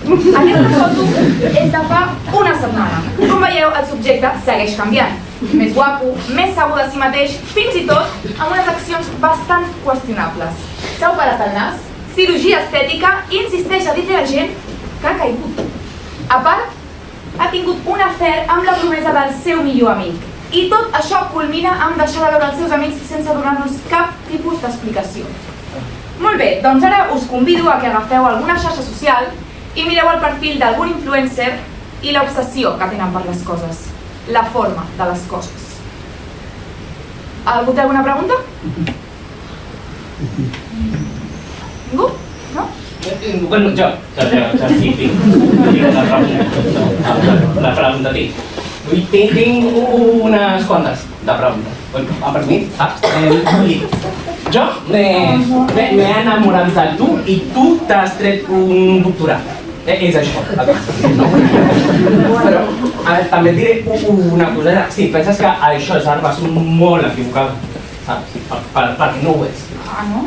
Aquesta foto és de fa una setmana. Com veieu, el subjecte segueix canviant. Més guapo, més segur de si mateix, fins i tot amb unes accions bastant qüestionables. S'ha operat el nas, cirurgia estètica i insisteix a dir-li a la gent que ha caigut. A part, ha tingut un afer amb la promesa del seu millor amic. I tot això culmina amb deixar de veure els seus amics sense donar-nos cap tipus d'explicació. Molt bé, doncs ara us convido a que agafeu alguna xarxa social i mireu el perfil d'algun influencer i l'obsessió que tenen per les coses, la forma de les coses. Algú té alguna pregunta? Ningú? No? Bueno, jo sí, la pregunta tinc. Tinc unes quantes de preguntes. Per mi, saps? Jo m'he enamorat de tu i tu t'has tret un doctorat. És això. Però també et diré una cosa. Si penses que això és art, vas molt equivocada. Saps? Perquè no ho és. Ah, no?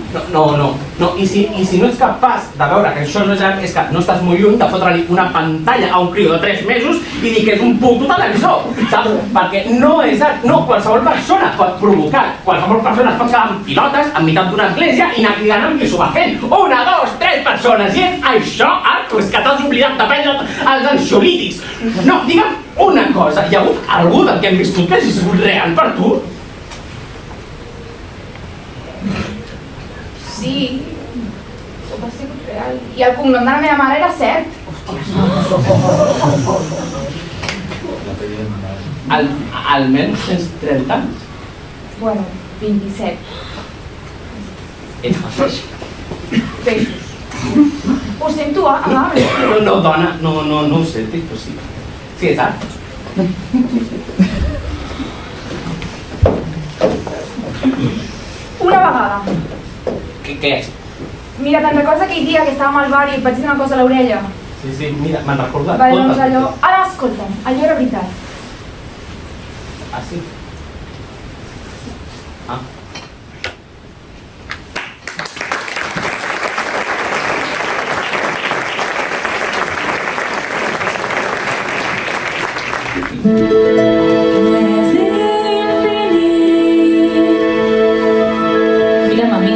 No. I si no ets capaç de veure que això no és art, és que no estàs molt lluny de fotre-li una pantalla a un criu de 3 mesos i dir que és un puto televisor, saps? Perquè no és art, no, qualsevol persona pot provocar, qualsevol persona es pot quedar amb pilotes enmig d'una església i anar cridant amb qui s'ho va fent. 1, 2, 3 persones, i és això art? O és que t'has oblidat de prendre els ansiolítics? No, digue'm una cosa, hi ha hagut algú del que hem viscut que hagi sigut real per tu? Sí, va ser real. I el cognom de la meva mare era cert. Almenys tens 30 anys? Bueno, 27. Ets mateix. Peixos. Ho sento, amable. No, dona, no ho sentis, però sí. Sí, és art. una vegada. Què? Mira, te'n recordes aquell dia que estàvem al bar i et vaig dir una cosa a l'orella? Sí, mira, m'han recordat. Vale, doncs allò... Ara, escolta'm, allò era veritat. Ah, sí? Ah. Mira, mami.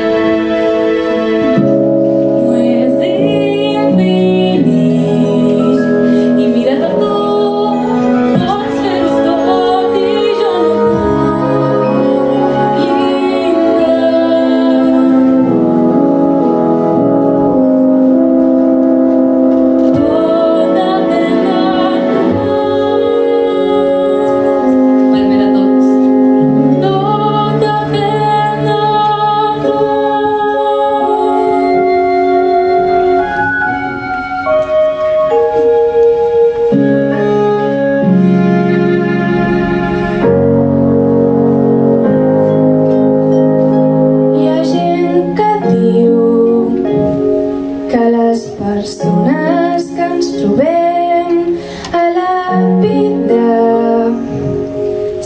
No es infinit i mira-te tu, pots fer-ho tot i jo no puc, linda. Tot depèn de tu. Malmera tots. Tot depèn de tu. Hi ha gent que diu que les persones que ens trobem a la vida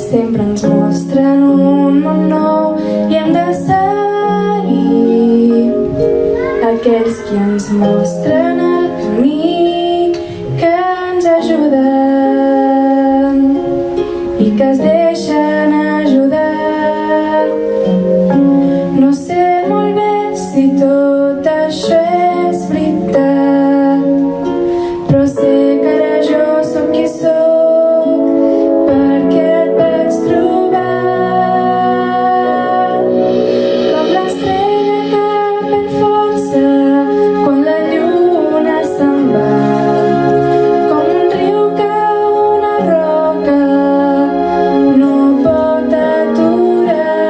sempre ens mostren un món nou i hem de seguir aquells que ens mostren el camí que ens ajuden i que es deixen ajudar. No sé molt bé si tot això és veritat, però sé que ara jo sóc qui sóc perquè et vaig trobar. Com l'estrella que perd força quan la lluna se'n va, com un riu que una roca no pot aturar.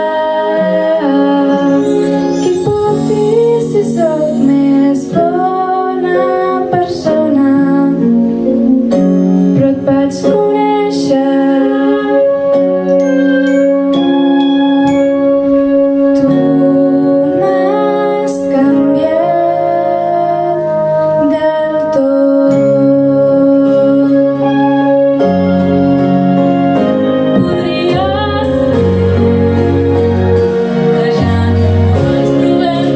Qui pot dir si sóc més bona persona? Però et vaig conèixer. Tu m'has canviat del tot. Podria ser que ja no ens trobem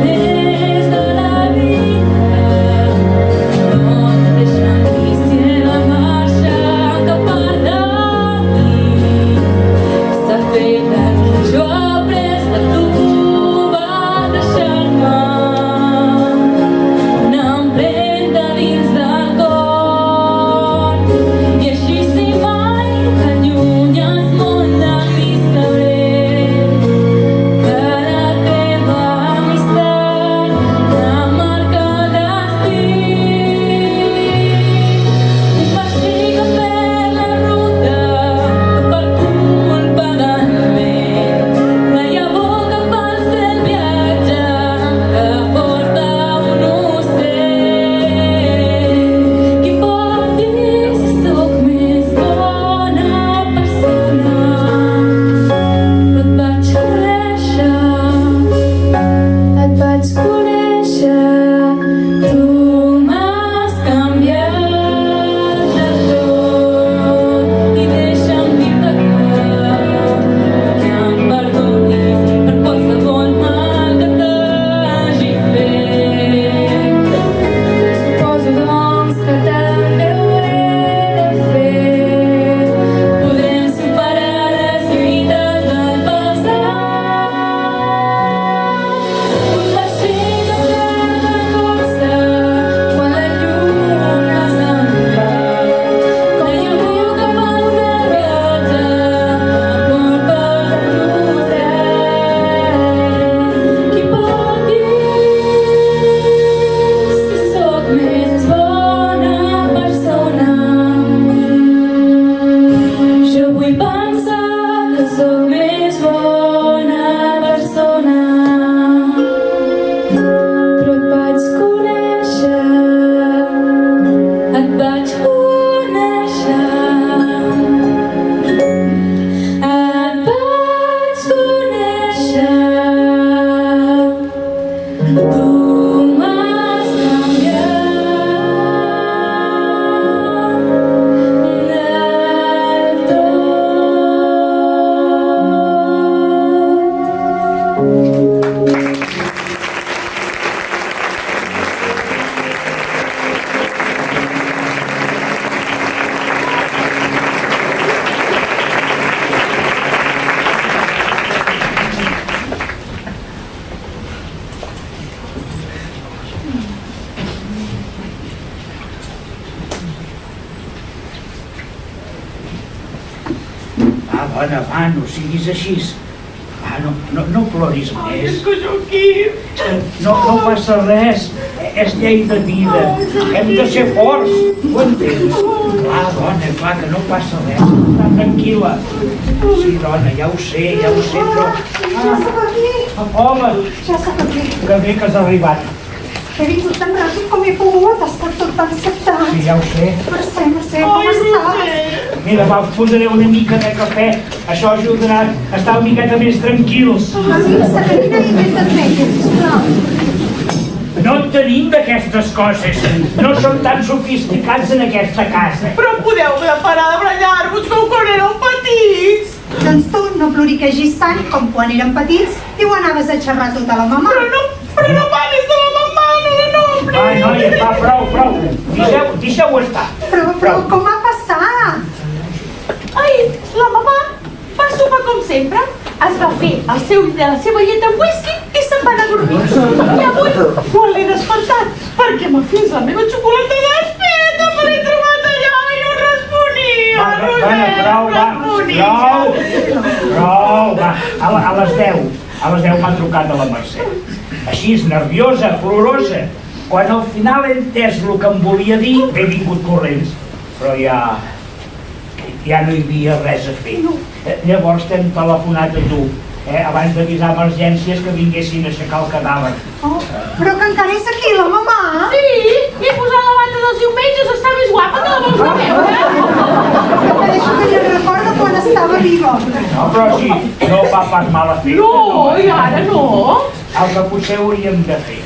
més de la vida, no ens deixen ni ser la marxa que part de mi s'ha fet el que jo he après de tu. Vas deixar-me una empremta dins del cor i així si mai t'allunyes molt de mi sabré que la teva amistat remarca el destí. Un vaixell que perd la ruta per culpa del vent, la llavor que falsa el viatge que porta un ocell. Qui pot dir si sóc més bona persona? Però et vaig conèixer, et vaig conèixer. Tu m'has canviat del tot i deixa'm dir-te que em perdonis per qualsevol mal que t'hagi fet. Suposo doncs que també ho he de fer. Podrem superar les lluites del passat. Un vaixell que perd la dona, va, no siguis així. Va, no ploris més. No passa res. És llei de vida. Hem de ser forts. Ho entens? Clar, dona, clar, que no passa res. Està tranquil·la. Sí, dona, ja ho sé, però... Ja sóc aquí. Home, Ja sóc aquí. que bé que has arribat. He vingut tan ràpid com he pogut, ha estat tot tan acceptat. Sí, ja ho sé. Mercè, com estàs? Mira, va, us posaré una mica de cafè. Això ajudarà a estar una miqueta més tranquils. Avisa, que quina inventes menys, sisplau. No en tenim d'aquestes coses. No som tan sofisticats en aquesta casa. Però podeu parar de barallar-vos com quan éreu petits. Doncs tu no ploriquegis tant com quan érem petits i ho anaves a xerrar tot a la mamà. Però no parlis de la mamà, no. Ai, noia, va, prou. Deixeu-ho estar. Però com va passar? Ai, la mamà va sopar com sempre. Es va fer la seva llet amb whisky i se'n va anar a dormir. I avui quan l'he despertat perquè m'ha fet la meva xocolata d'espeta, me l'he trobat allà i no responia. Prou, va. A les 10 m'ha trucat a la Mercè. Així, nerviosa, plorosa. Quan al final he entès el que em volia dir, he vingut corrents. Però ja no hi havia res a fer. Llavors t'hem telefonat a tu, abans d'avisar emergències que vinguessin a aixecar el cadàver. Oh, però que encara és aquí, la mamà? Sí, i posar la bata dels diumenges està més guapa que la vols de veure. Prefereixo que ja recorda quan estava viva. No, però sí, no fa pas mal efecte. No, i ara no. El que potser hauríem de fer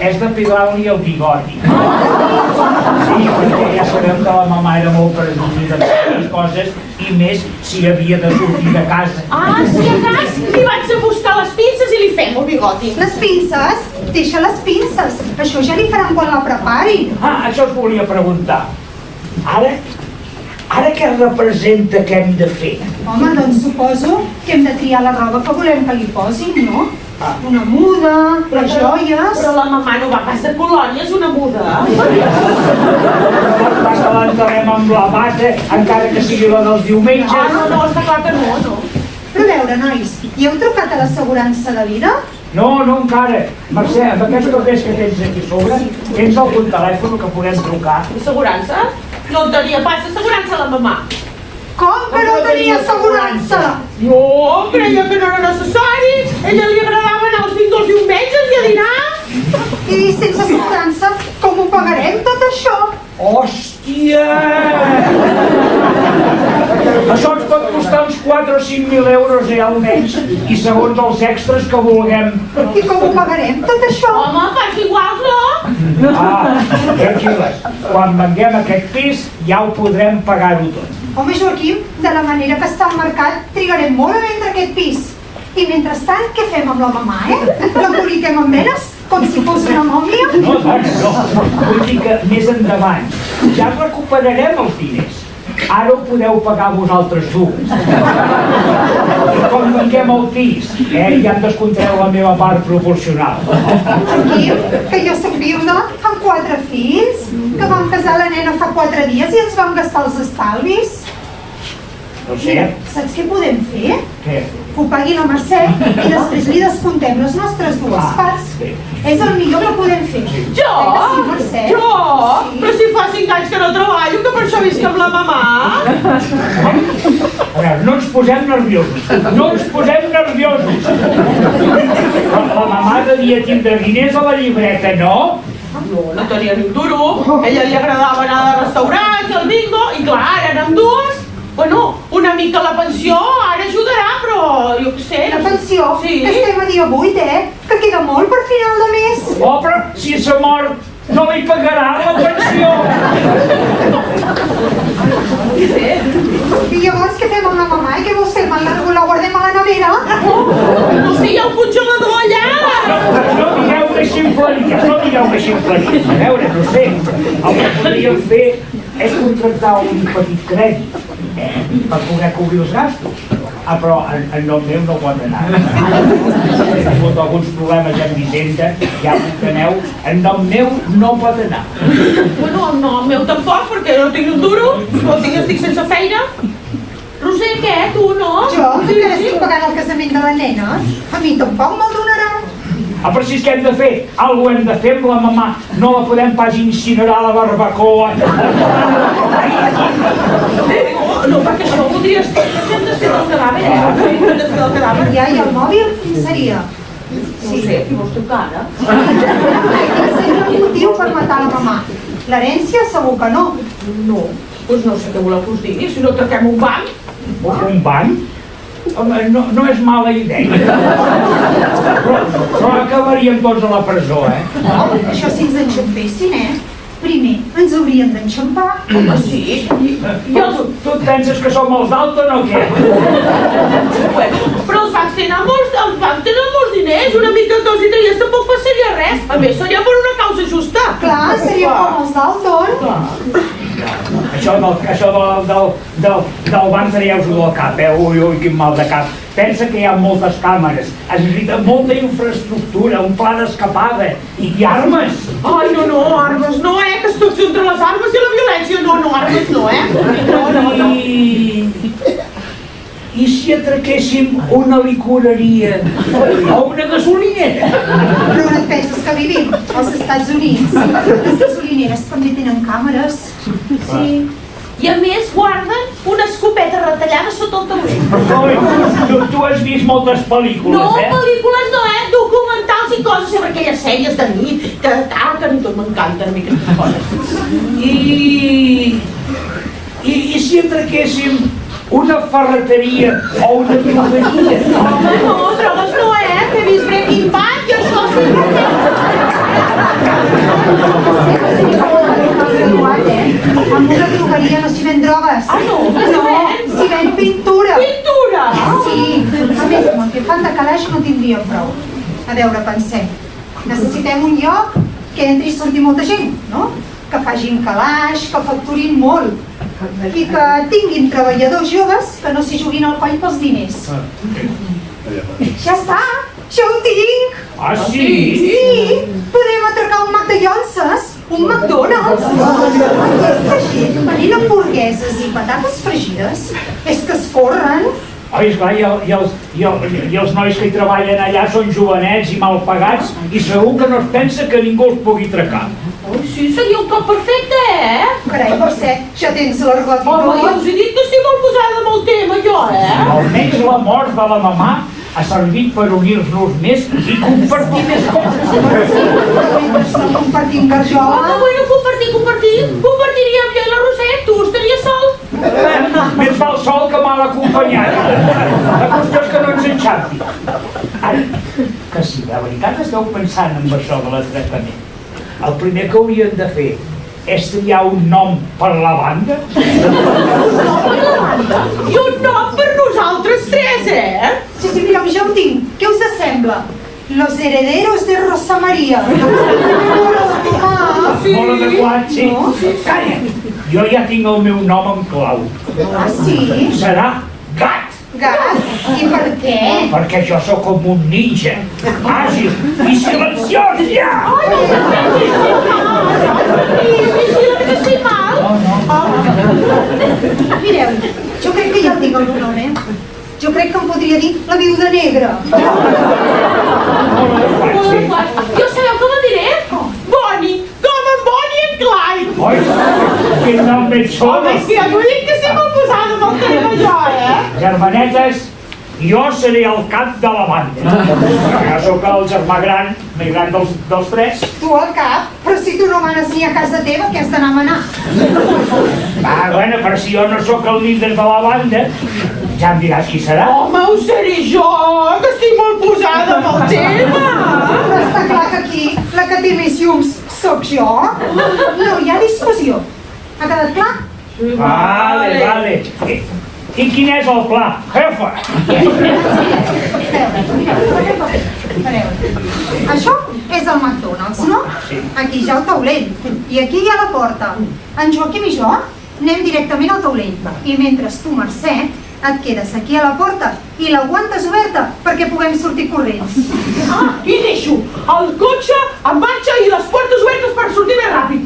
és depilar-li el bigoti. Sí, perquè ja sabem que la mamà era molt presumida amb aquestes coses i més si havia de sortir de casa. Si a cas, li vaig a buscar les pinces i li fem el bigoti. Les pinces? Deixa les pinces. Això ja li faran quan la prepari. Això us volia preguntar. Ara què representa que hem de fer? Home, doncs suposo que hem de triar la roba que volem que li posin, no? Una muda, les joies... Però la mamà no va pas de colònies, una muda. Pas que l'enterrem amb la bata, encara que sigui la dels diumenges. No, està clar que no. Però a veure, nois, hi heu trucat a l'assegurança de vida? No, encara. Mercè, amb aquests papers que tens aquí a sobre, tens algun telèfon que podem trucar? Assegurança? No en tenia pas assegurança la mamà. Com que no tenia assegurança? No, creia que no era necessari. Ella li agradava anar als dels diumenges i a dinar. I sense assegurança, com ho pagarem tot això? Hòstia! Això ens pot costar uns 4 o 5.000 euros almenys i segons els extras que vulguem. I com ho pagarem tot això? Home, fas iguals, no? Tranquil·les. Quan venguem aquest pis ja ho podrem pagar-ho tot. Home, Joaquim, de la manera que està al mercat, trigarem molt a vendre aquest pis. I mentrestant, què fem amb la mamà, L'emboliquem amb veles, com si fos una mòmia? No, dona, no. Vull dir que més endavant ja recuperarem els diners. Ara ho podeu pagar vosaltres dues. I quan venguem el pis, ja em descomptareu la meva part proporcional. Joaquim, que jo soc viuda amb 4 fills, que vam casar la nena fa 4 dies i ens vam gastar els estalvis. No sé. Mira, saps què podem fer? Què? Que ho pagui la Mercè i després li descomptem les nostres dues parts. És el millor que podem fer. Jo? Sí, Mercè? Jo? Sí. Però si fa 5 anys que no treballo, que per això visc amb la mamà. A veure, no ens posem nerviosos. No ens posem nerviosos. La mamà devia tindre diners a la llibreta, no? No tenia ni un duro. A ella li agradava anar a restaurants, al bingo, i clar, ara érem dues. Bueno, una mica la pensió ara ajudarà, però jo què sé. La pensió? Sí. Que estem a dia 8, Que queda molt per final de mes. Oh, però si s'ha mort, no li pagarà la pensió. I llavors què fem amb la mamà? Què vols fer? La guardem a la nevera? No sé, hi ha un congelador allà. No digueu que ximpleries, no digueu que ximpleries. A veure, no sé, el que podríem fer és contractar un petit crèdit per poder cobrir els gastos. Però en nom meu no pot anar. He tingut alguns problemes amb Hisenda, ja ho enteneu, en nom meu no pot anar. Bueno, no, el meu tampoc, perquè no tinc un duro, estic sense feina. Roser, què? Tu no? Jo, que ara estic pagant el casament de la nena, a mi tampoc me'l donaran. Ah, però si és que hem de fer, alguna hem de fer amb la mamà. No la podem pas incinerar a la barbacoa. No, perquè això voldria ser. Hem de fer el cadàver, hem de fer el cadàver. Ja, i el mòbil, quin seria? No sé, qui vols trucar ara? Quin seria el motiu per matar la mamà? L'herència segur que no. No, doncs no sé què voleu que us digui, si no tanquem un banc. Un banc? Home, no és mala idea. Però acabaríem tots a la presó, No, això si ens enxampessin, Primer, ens haurien d'enxampar. Home, sí. Tu et penses que som els Dalton o què? Però els bancs tenen molts diners, una mica que els hi traies tampoc passaria res. A més, seria per una causa justa. Clar, seria com els Dalton. Això del banc traieu-vos del cap, ui, quin mal de cap. Pensa que hi ha moltes càmeres, es necessita molta infraestructura, un pla d'escapada i armes. Ai, no, armes no, que estoc entre les armes i la violència. No, armes no, I si atraquéssim una licoreria o una gasolinera? Però on et penses que vivim? Als Estats Units. Les gasolineres també tenen càmeres. Sí. I a més guarden una escopeta retallada sota el taulell. Tu has vist moltes pel·lícules, No, pel·lícules no, documentals i coses sobre aquelles sèries de nit, que a mi tot m'encanten a mi aquestes coses. I si atraquéssim una ferreteria o una drogueria? Home, no, drogues no, que he vist Breaking Bad i això sí que Amb una drogueria no s'hi ven drogues. Ah, no? S'hi ven pintura. Pintura? Sí. A més, amb el que fan de calaix no tindríem prou. A veure, pensem. Necessitem un lloc que entri i surti molta gent, no? Que facin calaix, que facturin molt. I que tinguin treballadors joves que no s'hi juguin al coll pels diners. Ja està! Ja ho tinc! Ah, sí? Sí! Podem atracar un Mac de Llonces, un McDonald's. Aquesta gent venint hamburgueses i patates fregides és que es forren. Oi, esclar, i els nois que hi treballen allà són jovenets i mal pagats i segur que no es pensa que ningú els pugui atracar. Ui, sí, seria un cop perfecte, Carai, Mercè, ja tens l'arglat i Home, ja us he dit que estic molt posada amb el tema, jo, Almenys la mort de la mamà ha servit per unir-nos més i compartir més coses. No compartim garjola. Home, bueno, compartiríem jo i la Roser, tu estaries sol. Més val sol que mal acompanyat. La qüestió és que no ens enxampi. Ara, que si de veritat esteu pensant en això de l'atratament, el primer que haurien de fer és triar un nom per la banda? Un nom per la banda? I un nom per nosaltres tres, Sí, mireu, ja ho tinc. Què us sembla? Los herederos de Rosa María. Molt adequat, sí. Calla, jo ja tinc el meu nom en clau. Ah, sí? Serà Gat. Gat? I per què? Perquè jo sóc com un ninja, àgil i silenciós, ja! Mireu, jo crec que ja el tinc el meu nom, Jo crec que em podria dir la viuda negra. Jo sabeu com em diré? Bonnie, com en Bonnie i en Clyde. Oi, quin nom ben sols! Home, és que ja t'ho he dit que estic molt posada amb el tema jo, Germanetes, jo seré el cap de la banda. Jo sóc el germà gran, més gran dels tres. Tu al cap? Però si tu no manes ni a casa teva, què has d'anar a manar? Va, bueno, però si jo no sóc el líder de la banda, ja em diràs qui serà. Home, ho seré jo, que estic molt posada amb el tema. Però està clar que aquí la que té més llums sóc jo. No hi ha discussió. Ha quedat clar? Vale. I quin és el pla, jefa? Això és el McDonald's, no? Aquí hi ha el taulell i aquí hi ha la porta. En Joaquim i jo anem directament al taulell i mentre tu, Mercè, et quedes aquí a la porta i l'aguantes oberta perquè puguem sortir corrents. I deixo el cotxe en marxa i les portes obertes per sortir més ràpid.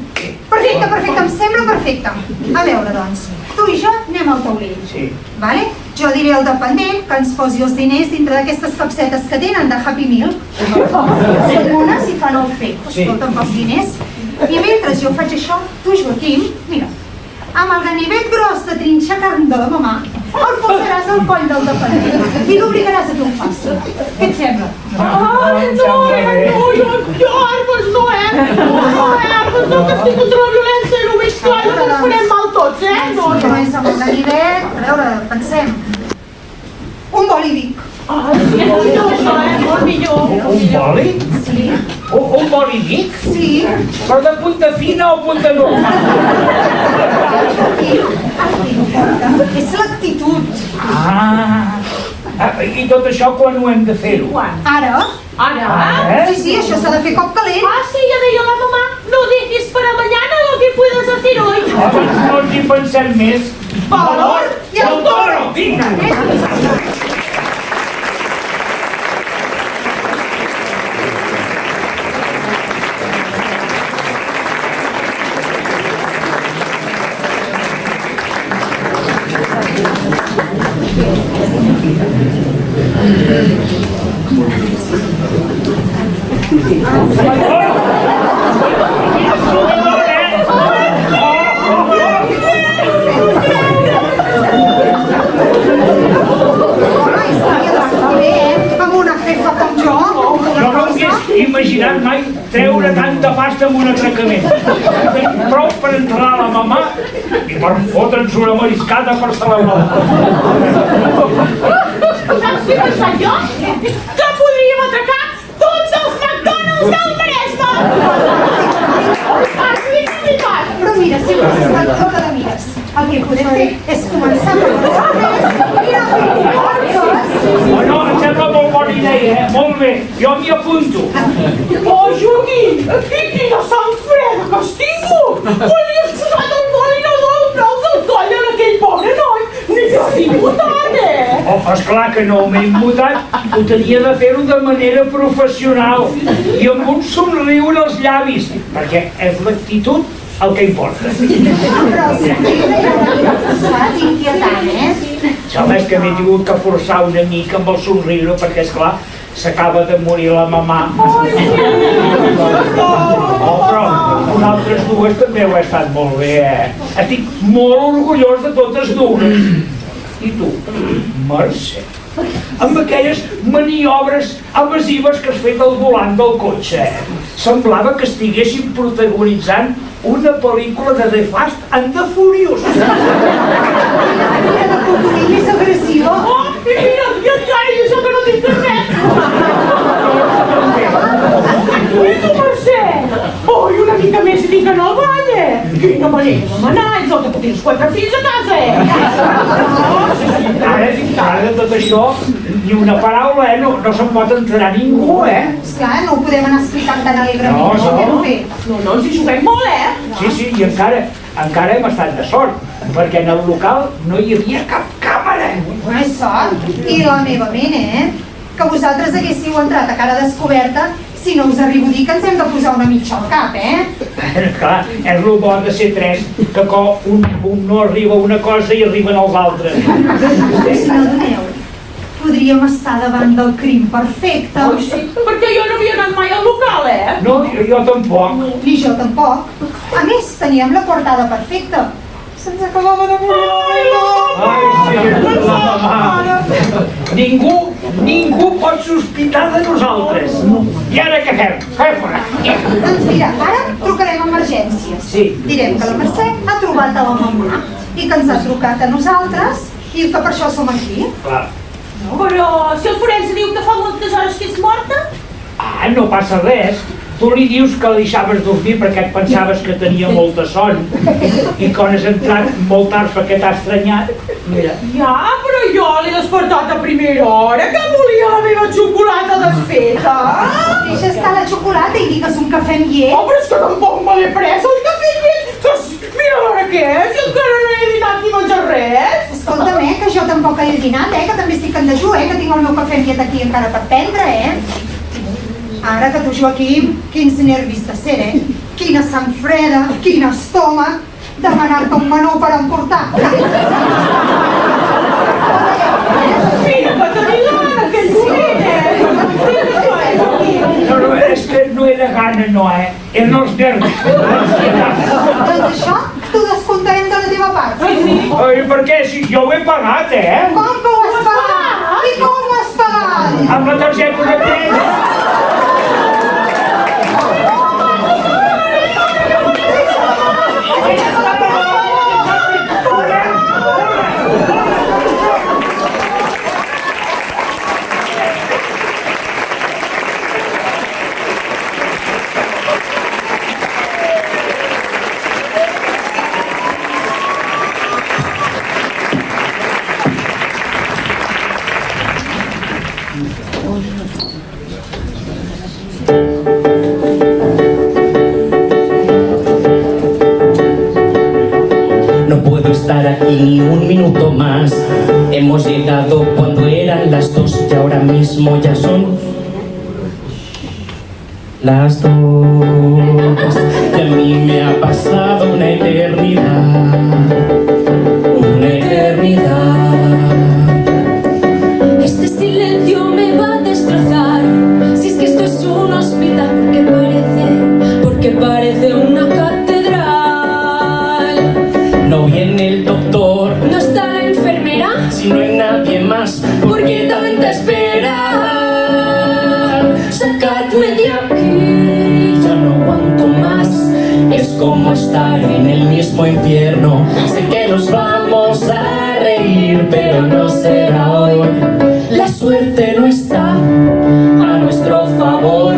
Perfecte, em sembla perfecte. A veure, doncs, tu i jo anem al taulell. Sí. vale? Jo diré al dependent que ens posi els diners dintre d'aquestes capsetes que tenen de Happy Meal. Són mones i fan el fet, escolta'm, pels diners. I mentre jo faig això, tu, Joaquim, mira, amb el ganivet gros de trinxar carn de la mamà, el posaràs al coll del dependent i l'obligaràs a que ho faci. Què et sembla? Ai, no, jo armes no, no, que estic contra la violència i no ho veig clar, no ens farem mal tots, No és amb el ganivet, a veure, pensem. Un boli Vic. Ai, és millor això, molt millor. Un boli? Sí. Un boli Vic? Sí. Però de punta fina o punta dura? És l'actitud. I tot això quan ho hem de fer-ho? Ara? Ara? Sí, això s'ha de fer cop calent. Sí, ja deia la mamà, no dejes para mañana lo que puedas hacer hoy. No ens hi pensem més. Valor i el toro! Vinga! Imaginat mai treure tanta pasta amb un atracament. Tenim prou per entrar la mamà i per fotre'ns una mariscada per celebrar. Saps què he pensat jo? Que podríem atracar tots els McDonald's del Maresme! Però mira, si ho has estat tota de mires, el que podem fer és començar per les sorpreses i anar fent portes. No, em sembla molt bona idea, molt bé. Jo m'hi apunto. Oh, Joaquim, i quina sang freda que estic! Quan li has posat el molinador al prou del coll en aquell pobre noi? Ni que has immutat, Esclar que no m'he immutat. Ho tenia de fer-ho de manera professional i amb un somriure als llavis, perquè és l'actitud el que importa. Però el somriure era una mica forçat i inquietant, Sabés que m'he tingut que forçar una mica amb el somriure perquè, esclar, s'acaba de morir la mamà. Però vosaltres dues també ho he estat molt bé, Estic molt orgullós de totes dues. I tu, Mercè, amb aquelles maniobres evasives que has fet al volant del cotxe, semblava que estiguessin protagonitzant una pel·lícula de The Fast and the Furious. Mira la culturilla és agressiva. I mira, i això que no tinc res! I tu, Mercè? Oi, una mica més i dic que no el balla! Quina manera de manar, i tot que tens 4 fills a casa, Ara de tot això, ni una paraula, no se'n pot enterar ningú, Esclar, no ho podem anar explicant tan alegrement, No, Què hem fet? No, ens hi juguem molt, Sí, i encara hem estat de sort, perquè en el local no hi havia cap càmera. No és sort. I la meva ment, que vosaltres haguéssiu entrat a cara descoberta si no us arribo a dir que ens hem de posar una mitja al cap, Clar, és el bo de ser tres, que un no arriba a una cosa i arriben els altres. Si no doneu, podríem estar davant del crim perfecte. Oi, sí, perquè jo no havia anat mai al local, No, jo tampoc. Ni jo tampoc. A més, teníem la portada perfecta. Se'ns acabava de morir. Ningú pot sospitar de nosaltres. I ara què fem? Doncs mira, ara trucarem a emergències. Sí. Direm que la Mercè ha trobat a la mamà i que ens ha trucat a nosaltres i que per això som aquí. Clar. Però si el forense diu que fa moltes hores que és morta? No passa res. Tu li dius que li deixaves dormir perquè et pensaves que tenia molta son i quan has entrat molt tard perquè t'ha estranyat, mira. Ja, però jo l'he despertat a primera hora, que volia la meva xocolata desfeta. Deixa estar la xocolata i digues un cafè amb llet. Però és que tampoc me l'he pres, el cafè amb llet. Mira l'hora que és, i encara no he dinat ni menjar res. Escolta'm, que jo tampoc he dinat, que també estic en dejú, que tinc el meu cafè amb llet aquí encara per prendre, Ara que tu, Joaquim, quins nervis de ser, Quina sang freda, quin estómac, demanar-te un menú per emportar. Mira, Patamilana, que No, és que no era gana, no, eren els nervis. Doncs això t'ho descomptarem de la teva part. Ai, per què? Si jo ho he pagat, Com que ho has pagat? I com ho has pagat? Amb la targeta de crèdit. No puedo estar aquí ni un minuto más. Hemos llegado cuando eran las 2 y ahora mismo ya son las 2. Y a mí me ha pasado una eternidad. Una eternidad. Este silencio me va a destrozar. Si es que esto es un hospital, porque parece una catedral. No viene el doctor, ¿No está la enfermera? si no hay nadie más, ¿Por qué tanta espera? Sacadme de aquí. ya no aguanto más. Es como estar en el mismo infierno. Sé que nos vamos a reír, pero no será hoy. La suerte no está a nuestro favor.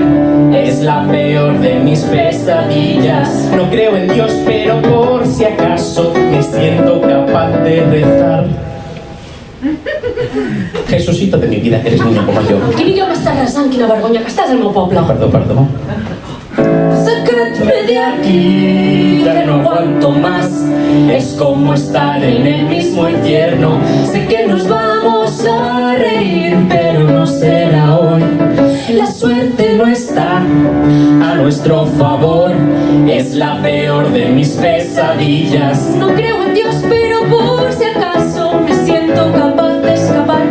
Es la peor de mis pesadillas. No creo en Dios, pero por si acaso me siento capaz de rezar. Jesucito de mi vida, que eres niño como yo. Quin idioma estàs resant? Quina vergonya, que estàs al meu poble. Perdó. Sacadme de aquí. Ya no aguanto más. Es como estar en el mismo infierno. Sé que nos vamos a reír, pero no será hoy. La suerte no está a nuestro favor. Es la peor de mis pesadillas. No creo en Dios, pero por si acaso me siento capaz de escapar.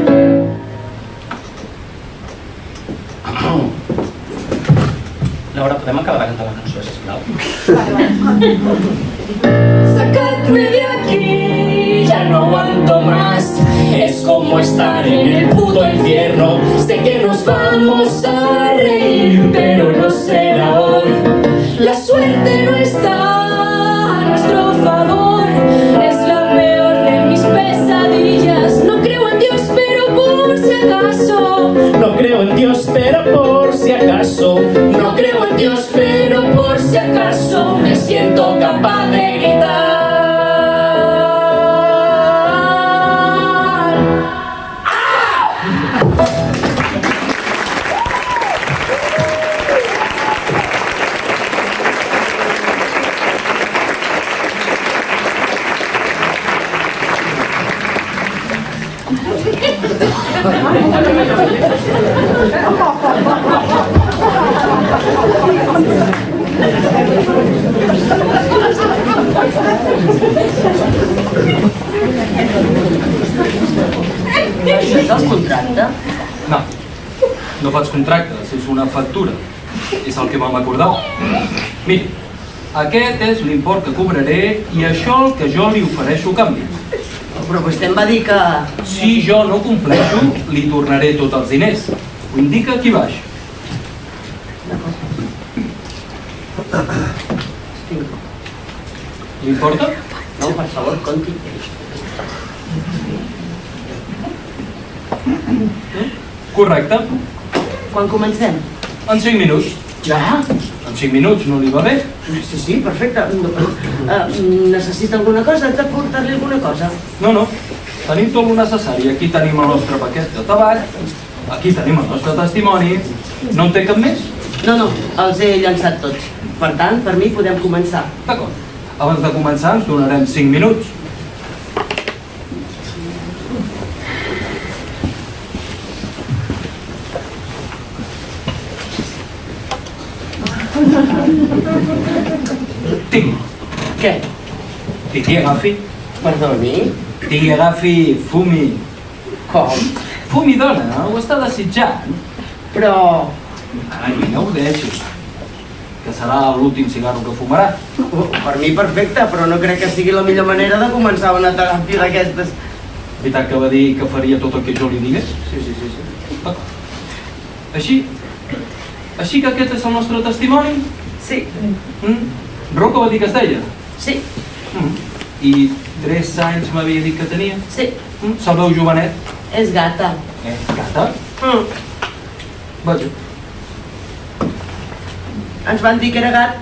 Laura, podem acabar de cantar la cançó, sisplau? Sacadme de aquí. Ya no aguanto más. Es como estar en el puto infierno. Sé que nos vamos a reír, pero no será hoy. La suerte no está a nuestro favor. Es la peor de mis pesadillas. No creo en Dios, pero por si acaso. No creo en Dios, pero por si acaso. No creo en Dios, pero por si acaso me siento capaz de gritar. Això és el contracte? No faig contractes, és una factura. És el que vam acordar. Miri, aquest és l'import que cobraré i això el que jo li ofereixo a canvi. Però vostè em va dir que... Si jo no compleixo, li tornaré tots els diners. Ho indica aquí baix. Li importa? No, per favor, conti. Correcte. Quan comencem? En 5 minuts. Ja? En 5 minuts, no li va bé? Sí, perfecte. Necessita alguna cosa? Haig de portar-li alguna cosa? No. Tenim tot el necessari. Aquí tenim el nostre paquet de tabac, aquí tenim el nostre testimoni. No en té cap més? No, els he llançat tots. Per tant, per mi podem començar. D'acord. Abans de començar ens donarem 5 minuts. Tingui. Què? Titi, agafi. Perdoni? Titi, agafi, fumi. Com? Fumi, dona, ho està desitjant. Però... Ai, no ho deixis, que serà l'últim cigarro que fumarà. Per mi perfecte, però no crec que sigui la millor manera de començar una teràpia d'aquestes. Veritat que va dir que faria tot el que jo li digués? Sí. Així que aquest és el nostre testimoni? Sí. Rocco va dir que es deia? Sí. I 3 anys m'havia dit que tenia? Sí. Se'l veu jovenet? És gata. Gata? Vaja. Ens van dir que era gat,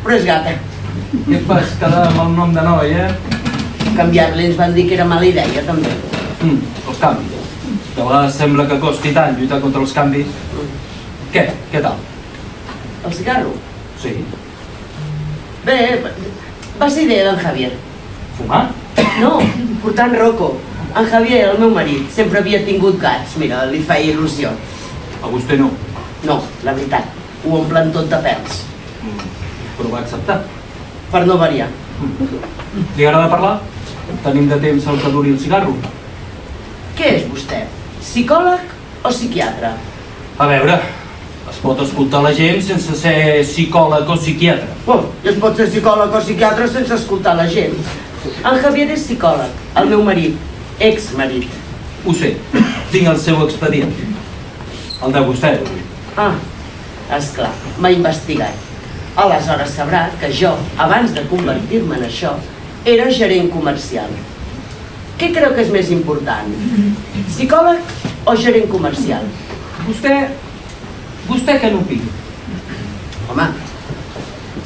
però és gata. I et vas quedar amb el nom de noi, Canviar-li ens van dir que era mala idea, també. Els canvis. De vegades sembla que costi tant lluitar contra els canvis. Què? Què tal? El cigarro? Sí. Bé, va ser idea d'en Javier. Fumar? No, portant Rocco. En Javier, el meu marit, sempre havia tingut gats. Mira, li feia il·lusió. A vostè no? No, la veritat. Ho omplen tot de pèls. Però va acceptar? Per no variar. Li agrada parlar? Tenim de temps el que duri el cigarro? Què és vostè? Psicòleg o psiquiatre? A veure, es pot escoltar la gent sense ser psicòleg o psiquiatre. Es pot ser psicòleg o psiquiatre sense escoltar la gent. En Javier és psicòleg, el meu marit, exmarit. Ho sé, tinc el seu expedient. El de vostè. Esclar, m'ha investigat. Aleshores sabrà que jo, abans de convertir-me en això, era gerent comercial. Què creu que és més important? Psicòleg o gerent comercial? Vostè què n'opina? Home,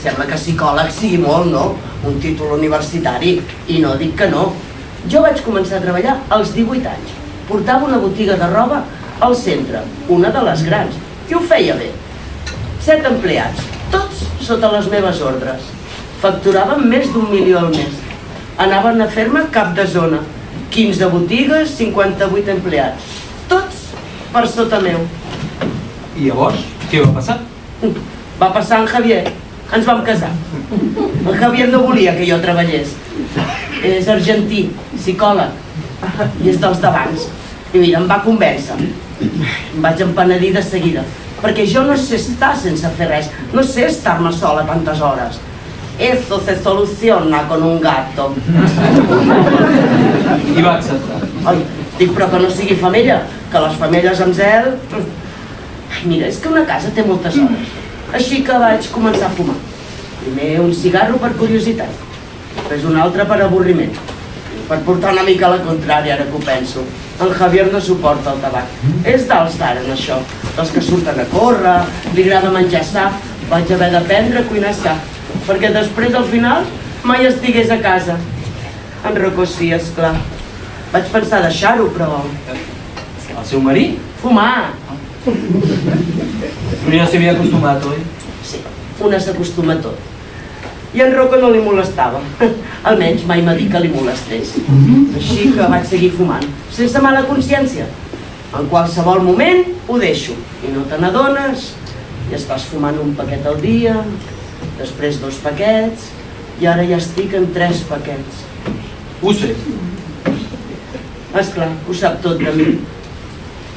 sembla que psicòleg sigui molt, no? Un títol universitari, i no dic que no. Jo vaig començar a treballar als 18 anys. Portava una botiga de roba al centre, una de les grans, i ho feia bé. 7 empleats, tots sota les meves ordres. Facturaven més d'1 milió al mes. Anaven a fer-me cap de zona. 15 botigues, 58 empleats. Tots per sota meu. I llavors, què va passar? Va passar en Javier. Ens vam casar. El Javier no volia que jo treballés. És argentí, psicòleg, i és dels d'abans. I mira, em va convèncer. Em vaig empenedir de seguida, perquè jo no sé estar sense fer res, no sé estar-me sola tantes hores. Eso se soluciona con un gato. I va acceptar. Dic, però que no sigui femella, que les femelles amb zel... Mira, és que una casa té moltes hores. Així que vaig començar a fumar. Primer un cigarro per curiositat, després un altre per avorriment, per portar una mica a la contrària, ara que ho penso. El Javier no suporta el tabac. És d'alts d'ara en això, dels que surten a córrer, li agrada menjar sa. Vaig haver d'aprendre a cuinar sa, perquè després, al final, mai estigués a casa. En Rocco sí, esclar. Vaig pensar deixar-ho, però... El seu marit? Fumar! Però ja s'hi havia acostumat, oi? Sí, una s'acostuma a tot. I en Rocco no li molestava. Almenys mai m'ha dit que li molestés. Així que vaig seguir fumant, sense mala consciència. En qualsevol moment ho deixo. I no te n'adones, i estàs fumant un paquet al dia, després 2 paquets, i ara ja estic en 3 paquets. Ho sé. Esclar, ho sap tot de mi.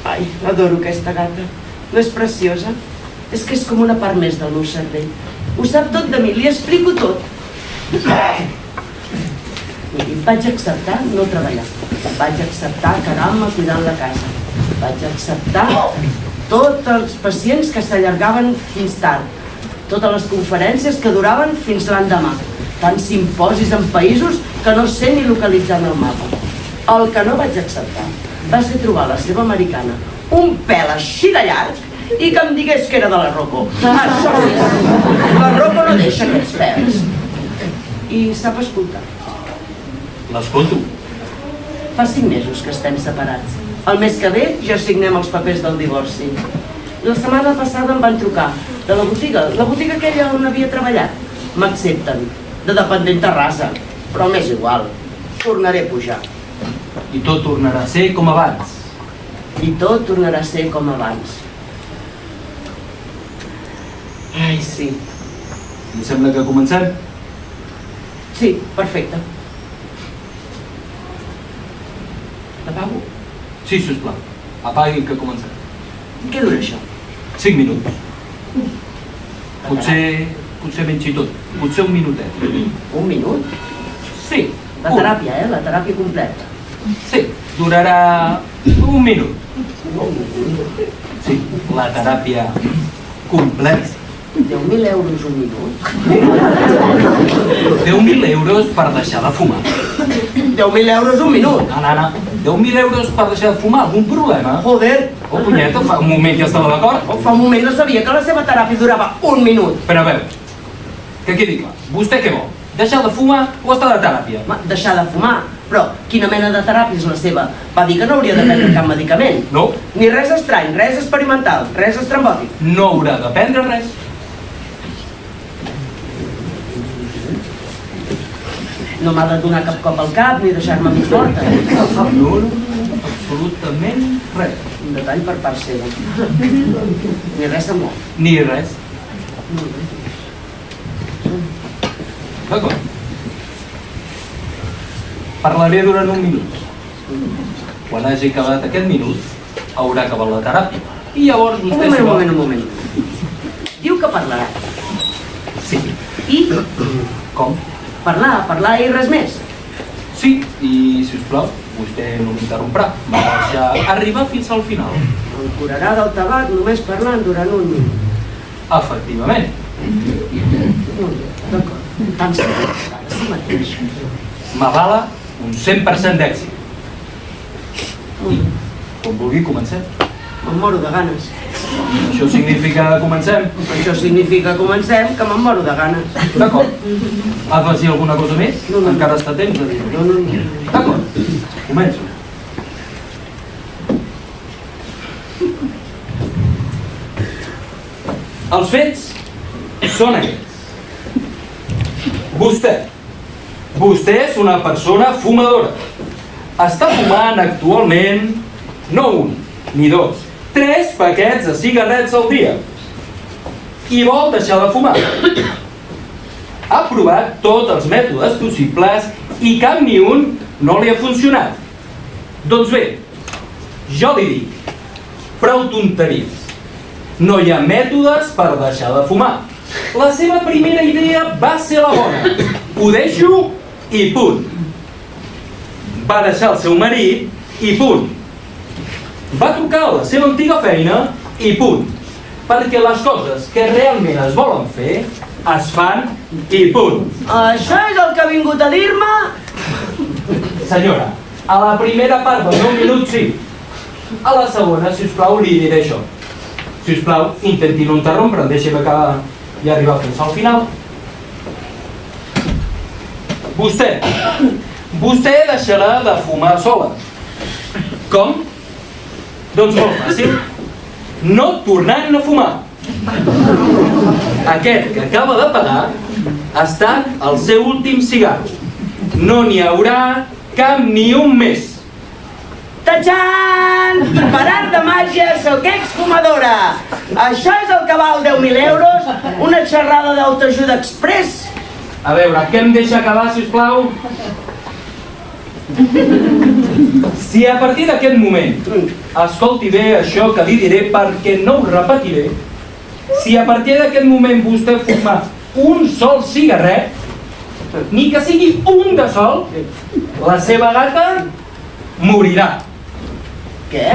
Ai, adoro aquesta gata. No és preciosa? És que és com una part més del meu cervell. Ho sap tot de mi, li explico tot. Miri, vaig acceptar no treballar. Vaig acceptar quedar-me cuidant la casa. Vaig acceptar tots els pacients que s'allargaven fins tard. Totes les conferències que duraven fins l'endemà. Tants simposis en països que no sé ni localitzar en el mapa. El que no vaig acceptar va ser trobar la seva americana un pèl així de llarg i que em digués que era de la Rocco. Això sí, la Rocco no deixa aquests pèls. I sap escoltar. L'escolto. Fa 5 mesos que estem separats. El mes que ve ja signem els papers del divorci. La setmana passada em van trucar de la botiga aquella on havia treballat. M'accepten, de dependent de rasa, però m'és igual. Tornaré a pujar. I tot tornarà a ser com abans. I tot tornarà a ser com abans. Ai, sí. Em sembla que comencem? Sí, perfecte. L'apago? Sí, sisplau. Apagui que comencem. Què dura això? 5 minuts. Potser menys i tot. Potser un minutet. Un minut? Sí. La teràpia, la teràpia completa. Sí, durarà un minut. Sí, la teràpia completa. 10.000 euros un minut? 10.000 euros per deixar de fumar. 10.000 euros un minut? Nana, 10.000 euros per deixar de fumar, algun problema? Joder! Oh, punyeta, fa un moment ja estava d'acord? Fa un moment no sabia que la seva teràpia durava un minut. Però a veure, que quedi clar, vostè què vol? Deixar de fumar o estar de teràpia? Deixar de fumar? Però quina mena de teràpia és la seva? Va dir que no hauria de prendre cap medicament. No. Ni res estrany, res experimental, res estrambòtic. No haurà de prendre res. No m'ha de donar cap cop al cap ni deixar-me mig morta. No, absolutament res. Un detall per part seva. Ni res de molt. Ni res. D'acord. Parlaré durant un minut. Quan hagi acabat aquest minut, haurà acabat la teràpia. I llavors vostè... Un moment. Diu que parlarà. Sí. I? Com? Parlar i res més. Sí, i si us plau, vostè no m'interromprà. M'ha de deixar arribar fins al final. Em curarà del tabac només parlant durant un minut. Efectivament. D'acord. Tant sí mateix. M'avala un 100% d'èxit. I, com vulgui, comencem. Me'n moro de ganes. Això significa comencem? Això significa comencem, que me'n moro de ganes. D'acord. Ha d'afegir alguna cosa més? No. Encara està a temps de dir. No. D'acord. Començo. Els fets són aquests. Vostè és una persona fumadora. Està fumant actualment no un, ni dos, 3 paquets de cigarrets al dia. I vol deixar de fumar. Ha provat tots els mètodes possibles i cap ni un no li ha funcionat. Doncs bé, jo li dic, prou tonteries. No hi ha mètodes per deixar de fumar. La seva primera idea va ser la bona. Ho deixo i punt. Va deixar el seu marit i punt. Va trucar a la seva antiga feina i punt. Perquè les coses que realment es volen fer es fan i punt. Això és el que ha vingut a dir-me? Senyora, a la primera part del meu minut sí. A la segona, si us plau, li diré això. Si us plau, intenti no interrompre'm, deixi'm acabar i arribar fins al final. Vostè deixarà de fumar sola. Com? Doncs molt fàcil. No tornant a fumar. Aquest que acaba de pagar ha estat el seu últim cigarro. No n'hi haurà cap ni un més. Tatxan! Per art de màgia soc exfumadora. Això és el que val 10.000 euros? Una xerrada d'autoajuda express? A veure, què em deixa acabar, sisplau? Si a partir d'aquest moment, escolti bé això que li diré perquè no ho repetiré, si a partir d'aquest moment vostè fuma un sol cigarret, ni que sigui un de sol, la seva gata morirà. Què?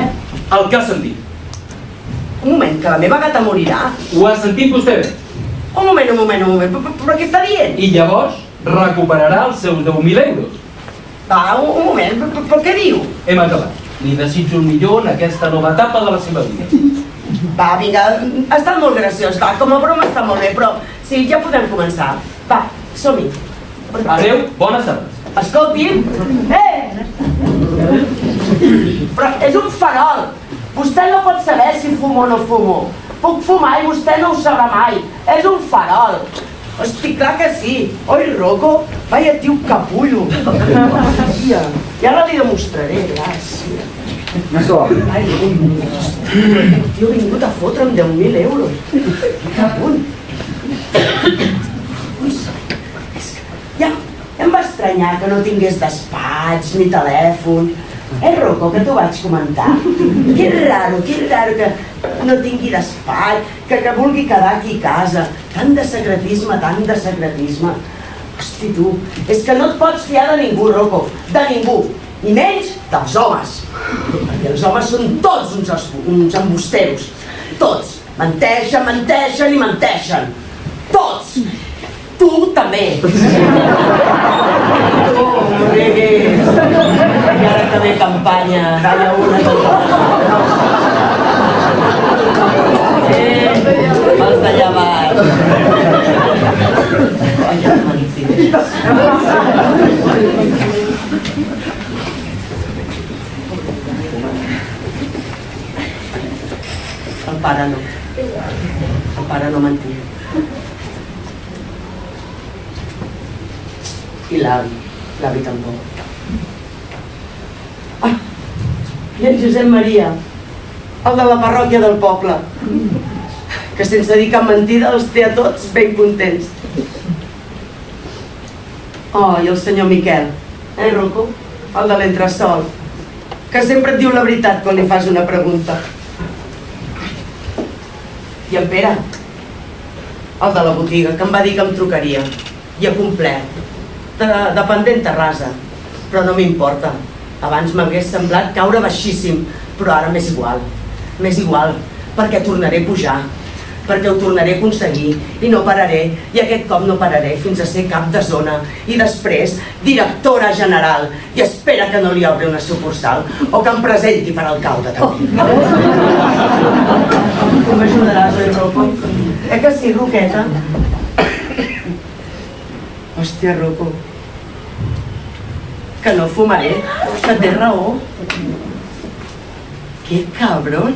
El que ha sentit. Un moment, que la meva gata morirà? Ho ha sentit vostè bé. Un moment, però què està dient? I llavors recuperarà els seus 10.000 euros. Va, un moment, però què diu? Hem acabat. Li desitjo el millor en aquesta nova etapa de la seva vida. Va, vinga, ha estat molt graciós, va, com a broma està molt bé, però sí, ja podem començar. Va, som-hi. Adéu, bones tardes. Escolti'm, però és un farol. Vostè no pot saber si fumo o no fumo. Puc fumar i vostè no ho sabrà mai. És un farol. Hosti, clar que sí. Oi, Rocco? Vaya tio capullo. I ara li demostraré, gràcies. Ai, aquest tio ha vingut a fotre'm 10.000 euros. Capull. Ja em va estranyar que no tingués despatx ni telèfon. Rocco, que t'ho vaig comentar? Que raro que no tingui d'espai, que vulgui quedar aquí a casa. Tant de secretisme, tant de secretisme. Hosti, tu, és que no et pots fiar de ningú, Rocco, de ningú. I menys dels homes. Perquè els homes són tots uns embusteros. Tots. Menteixen, menteixen i menteixen. Tots. Tu també. Tu, no riguis. I ara que ve campanya, calla una els d'allà baix. Vaya mentiders. El pare no mentia. I l'avi tampoc. Ah, i en Josep Maria, el de la parròquia del poble, que sense dir cap mentida els té a tots ben contents. Oh, i el senyor Miquel, Rocco? El de l'entresol, que sempre et diu la veritat quan li fas una pregunta. I en Pere, el de la botiga, que em va dir que em trucaria. I ha complert. Dependent Terrassa, però no m'importa. Abans m'hagués semblat caure baixíssim, però ara m'és igual. M'és igual, perquè tornaré a pujar, perquè ho tornaré a aconseguir i no pararé, i aquest cop no pararé fins a ser cap de zona i després directora general, i espera que no li obri una sucursal o que em presenti per alcalde també. Tu m'ajudaràs, oi, Rocco? Que sí, Roqueta? Hòstia, Rocco, que no fumaré, que té raó. ¡Qué cabrón!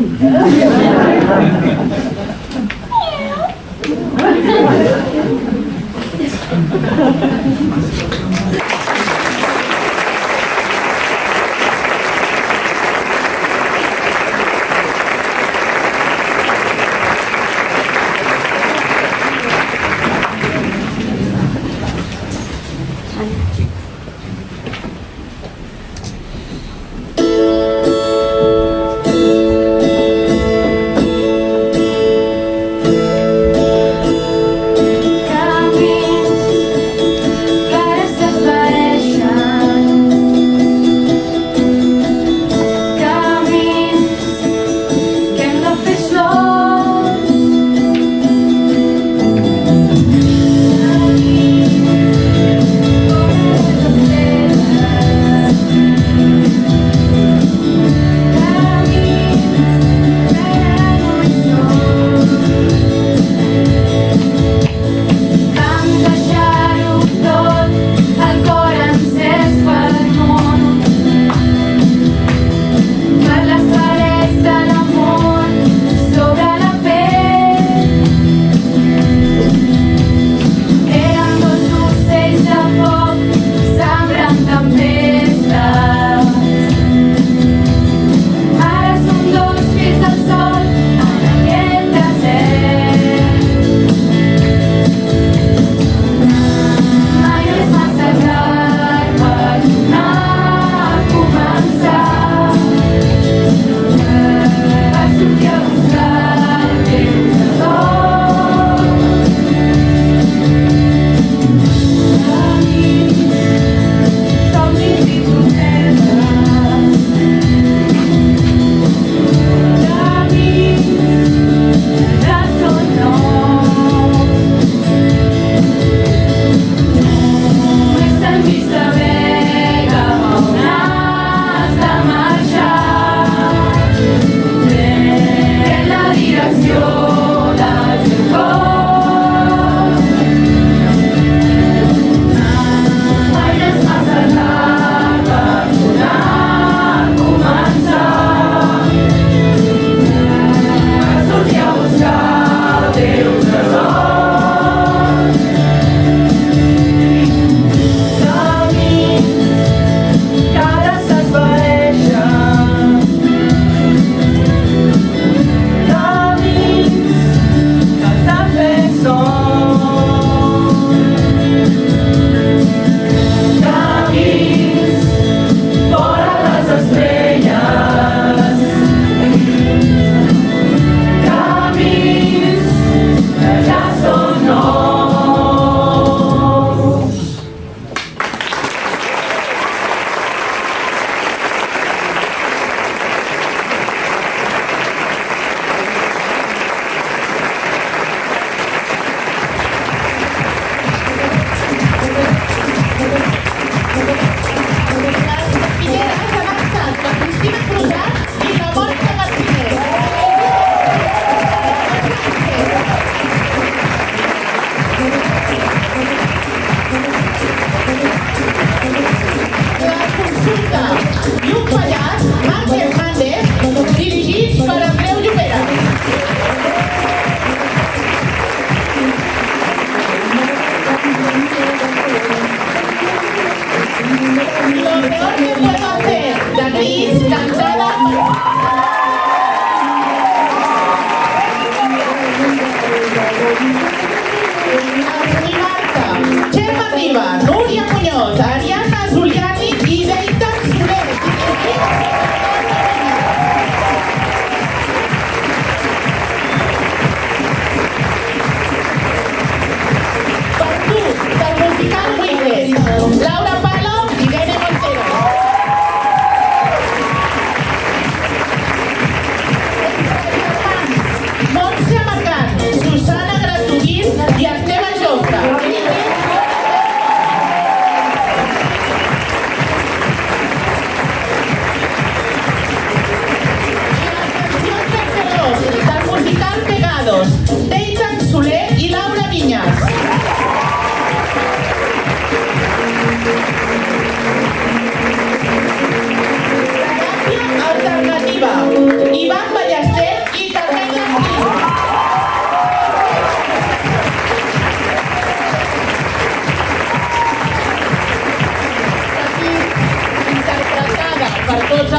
Cares desvariadas.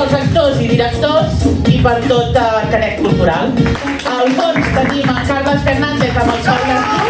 els actors i directors i per tot el canet cultural. Al fons tenim en Carles Fernández amb el sol